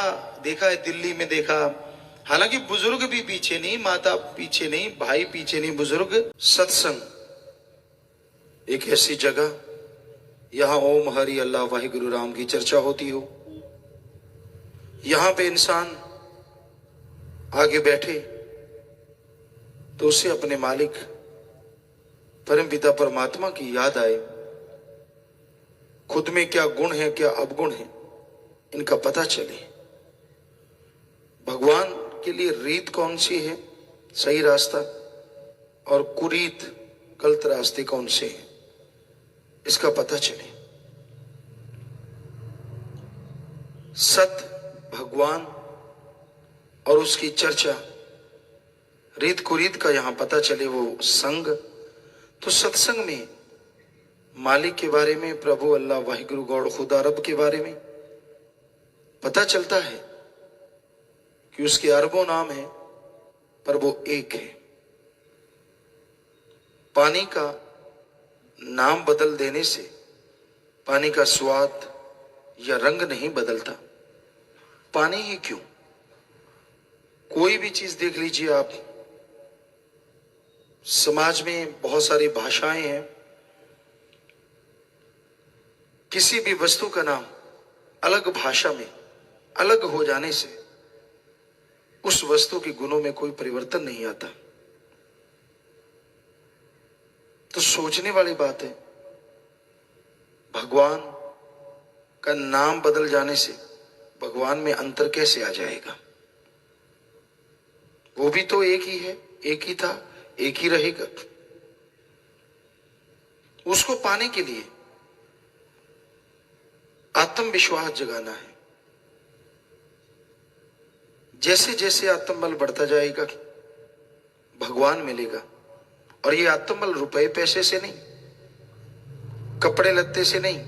देखा है दिल्ली में देखा, हालांकि बुजुर्ग भी पीछे नहीं, माता पीछे नहीं, भाई पीछे नहीं, बुजुर्ग। सत्संग एक ऐसी जगह, यहां ओम हरि अल्लाह वाहिगुरु राम की चर्चा होती हो, यहां पे इंसान आगे बैठे तो उसे अपने मालिक परमपिता परमात्मा की याद आए, खुद में क्या गुण है क्या अवगुण है इनका पता चले, भगवान के लिए रीत कौन सी है सही रास्ता और कुरीत गलत रास्ते कौन से हैं इसका पता चले। सत भगवान और उसकी चर्चा, रीत कुरीत का यहां पता चले वो संग। तो सत्संग में मालिक के बारे में, प्रभु अल्लाह वाहिगुरु गौड़ खुदा रब के बारे में पता चलता है कि उसके अरबों नाम है पर वो एक है। पानी का नाम बदल देने से पानी का स्वाद या रंग नहीं बदलता। पानी ही क्यों, कोई भी चीज देख लीजिए आप, समाज में बहुत सारी भाषाएं हैं, किसी भी वस्तु का नाम अलग भाषा में अलग हो जाने से उस वस्तु के गुणों में कोई परिवर्तन नहीं आता। तो सोचने वाली बात है, भगवान का नाम बदल जाने से भगवान में अंतर कैसे आ जाएगा? वो भी तो एक ही है, एक ही था, एक ही रहेगा। उसको पाने के लिए आत्मविश्वास जगाना है। जैसे जैसे आत्मबल बढ़ता जाएगा भगवान मिलेगा। और ये आत्मबल रुपए पैसे से नहीं, कपड़े लत्ते से नहीं,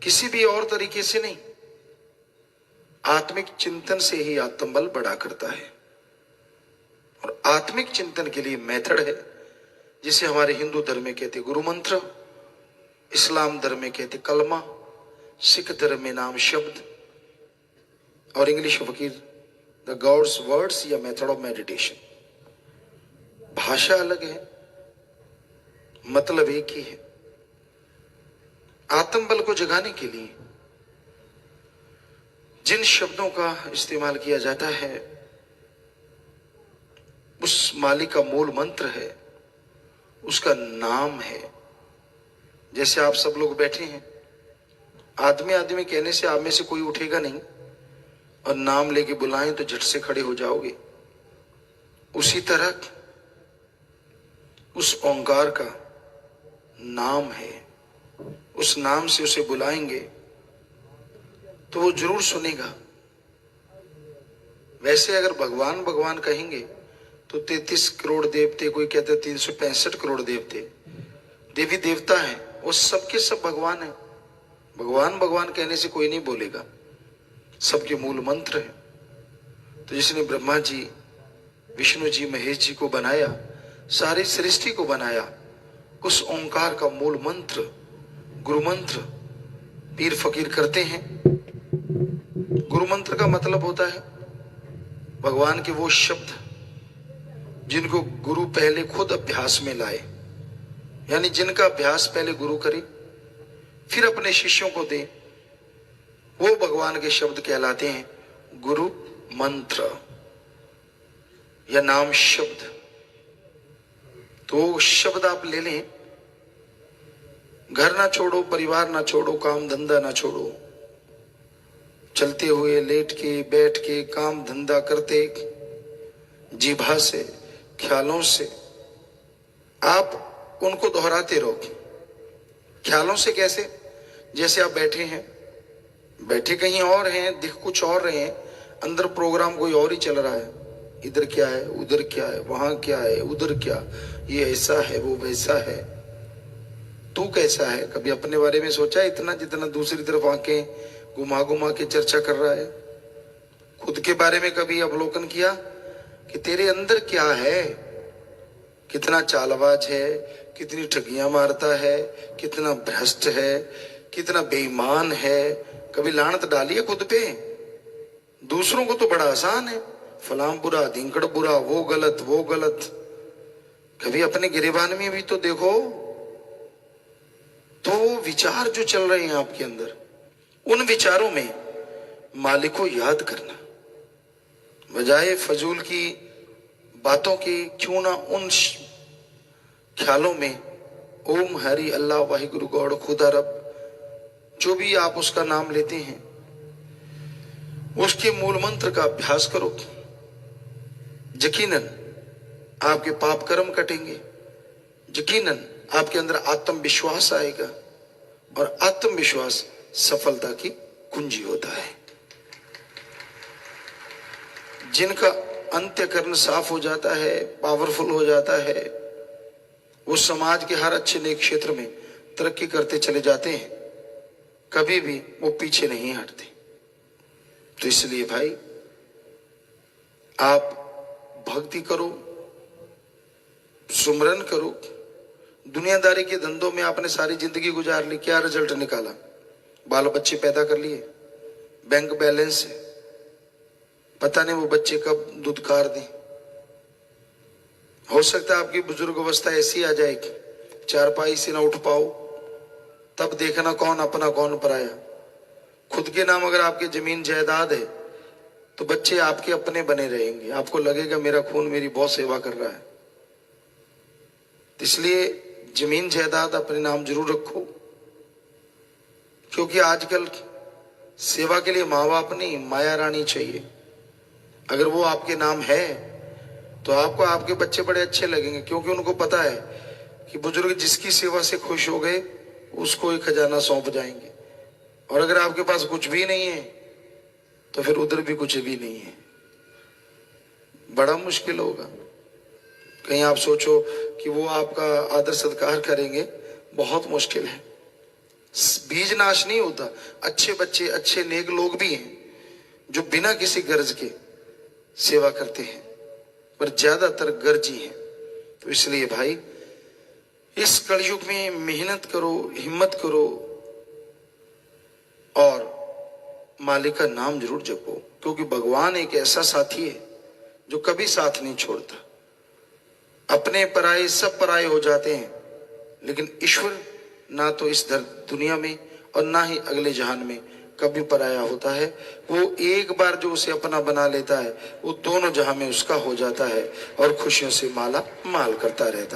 किसी भी और तरीके से नहीं, आत्मिक चिंतन से ही आत्मबल बढ़ा करता है। और आत्मिक चिंतन के लिए मेथड है जिसे हमारे हिंदू धर्म में कहते गुरु मंत्र, इस्लाम धर्म में कहते कलमा, सिख धर्म में नाम शब्द और इंग्लिश फकीर द गॉड्स वर्ड्स या मेथड ऑफ मेडिटेशन। भाषा अलग है, मतलब एक ही है। आत्मबल को जगाने के लिए जिन शब्दों का इस्तेमाल किया जाता है उस मालिक का मूल मंत्र है, उसका नाम है। जैसे आप सब लोग बैठे हैं, आदमी आदमी कहने से आप में से कोई उठेगा नहीं और नाम लेके बुलाएं तो झट से खड़े हो जाओगे। उसी तरह उस ओंकार का नाम है, उस नाम से उसे बुलाएंगे तो वो जरूर सुनेगा। वैसे अगर भगवान भगवान कहेंगे तो 33 करोड़ देवते, कोई कहते हैं 365 करोड़ देवते देवी देवता हैं, वो सबके सब भगवान है। भगवान भगवान कहने से कोई नहीं बोलेगा, सबके मूल मंत्र है। तो जिसने ब्रह्मा जी, विष्णु जी, महेश जी को बनाया, सारी सृष्टि को बनाया, उस ओंकार का मूल मंत्र गुरु मंत्र पीर फकीर करते हैं। गुरु मंत्र का मतलब होता है भगवान के वो शब्द जिनको गुरु पहले खुद अभ्यास में लाए, यानी जिनका अभ्यास पहले गुरु करे फिर अपने शिष्यों को दे, वो भगवान के शब्द कहलाते हैं गुरु मंत्र या नाम शब्द। तो शब्द आप ले लें, घर ना छोड़ो, परिवार ना छोड़ो, काम धंधा ना छोड़ो, चलते हुए, लेट के, बैठ के, काम धंधा करते, जीभा से, ख्यालों से आप उनको दोहराते रहो। ख्यालों से कैसे? जैसे आप बैठे हैं, बैठे कहीं और हैं, दिख कुछ और रहे हैं, अंदर प्रोग्राम कोई और ही चल रहा है। इधर क्या है, उधर क्या है, वहां क्या है, उधर क्या, ये ऐसा है, वो वैसा है। तू कैसा है? कभी अपने बारे में सोचा इतना जितना दूसरी तरफ आके घुमा घुमा के चर्चा कर रहा है? खुद के बारे में कभी अवलोकन किया कि तेरे अंदर क्या है? कितना चालबाज है, कितनी ठगियां मारता है, कितना भ्रष्ट है, कितना बेईमान है। कभी लानत डाली है खुद पे? दूसरों को तो बड़ा आसान है, फलां बुरा, धिंकड़ बुरा, वो गलत, वो गलत। कभी अपने गिरेबान में भी तो देखो। तो वो विचार जो चल रहे हैं आपके अंदर, उन विचारों में मालिक को याद करना, बजाय फजूल की बातों की क्यों ना उन ख्यालों में ओम हरि अल्लाह वाहिगुरु गौड़ खुदा रब, जो भी आप उसका नाम लेते हैं, उसके मूल मंत्र का अभ्यास करो। यकीनन आपके पाप कर्म कटेंगे, यकीनन आपके अंदर आत्मविश्वास आएगा, और आत्मविश्वास सफलता की कुंजी होता है। जिनका अंत्यकरण साफ हो जाता है, पावरफुल हो जाता है, वो समाज के हर अच्छे नेक क्षेत्र में तरक्की करते चले जाते हैं, कभी भी वो पीछे नहीं हटते। तो इसलिए भाई आप भक्ति करो, सुमरन करो। दुनियादारी के धंधों में आपने सारी जिंदगी गुजार ली, क्या रिजल्ट निकाला? बाल बच्चे पैदा कर लिए, बैंक बैलेंस है, पता नहीं वो बच्चे कब दुदकार दें। हो सकता है आपकी बुजुर्ग अवस्था ऐसी आ जाएगी, चारपाई से ना उठ पाओ, तब देखना कौन अपना कौन पराया। खुद के नाम अगर आपकी जमीन जायदाद है तो बच्चे आपके अपने बने रहेंगे, आपको लगेगा मेरा खून मेरी बहुत सेवा कर रहा है। इसलिए जमीन जायदाद अपने नाम जरूर रखो, क्योंकि आजकल सेवा के लिए माँ बाप नहीं, माया रानी चाहिए। अगर वो आपके नाम है तो आपको आपके बच्चे बड़े अच्छे लगेंगे, क्योंकि उनको पता है कि बुजुर्ग जिसकी सेवा से खुश हो गए उसको एक खजाना सौंप जाएंगे। और अगर आपके पास कुछ भी नहीं है तो फिर उधर भी कुछ भी नहीं है, बड़ा मुश्किल होगा। कहीं आप सोचो कि वो आपका आदर सत्कार करेंगे, बहुत मुश्किल है। बीज नाश नहीं होता। अच्छे बच्चे, अच्छे नेक लोग भी हैं जो बिना किसी गर्ज के सेवा करते हैं, पर ज्यादातर गर्जी हैं। तो इसलिए भाई इस कलयुग में मेहनत करो, हिम्मत करो, और मालिक का नाम जरूर जपो, क्योंकि भगवान एक ऐसा साथी है जो कभी साथ नहीं छोड़ता। अपने पराये सब पराये हो जाते हैं, लेकिन ईश्वर ना तो इस दुनिया में और ना ही अगले जहान में कभी पराया होता है। वो एक बार जो उसे अपना बना लेता है वो दोनों जहां में उसका हो जाता है और खुशियों से माला माल करता रहता है।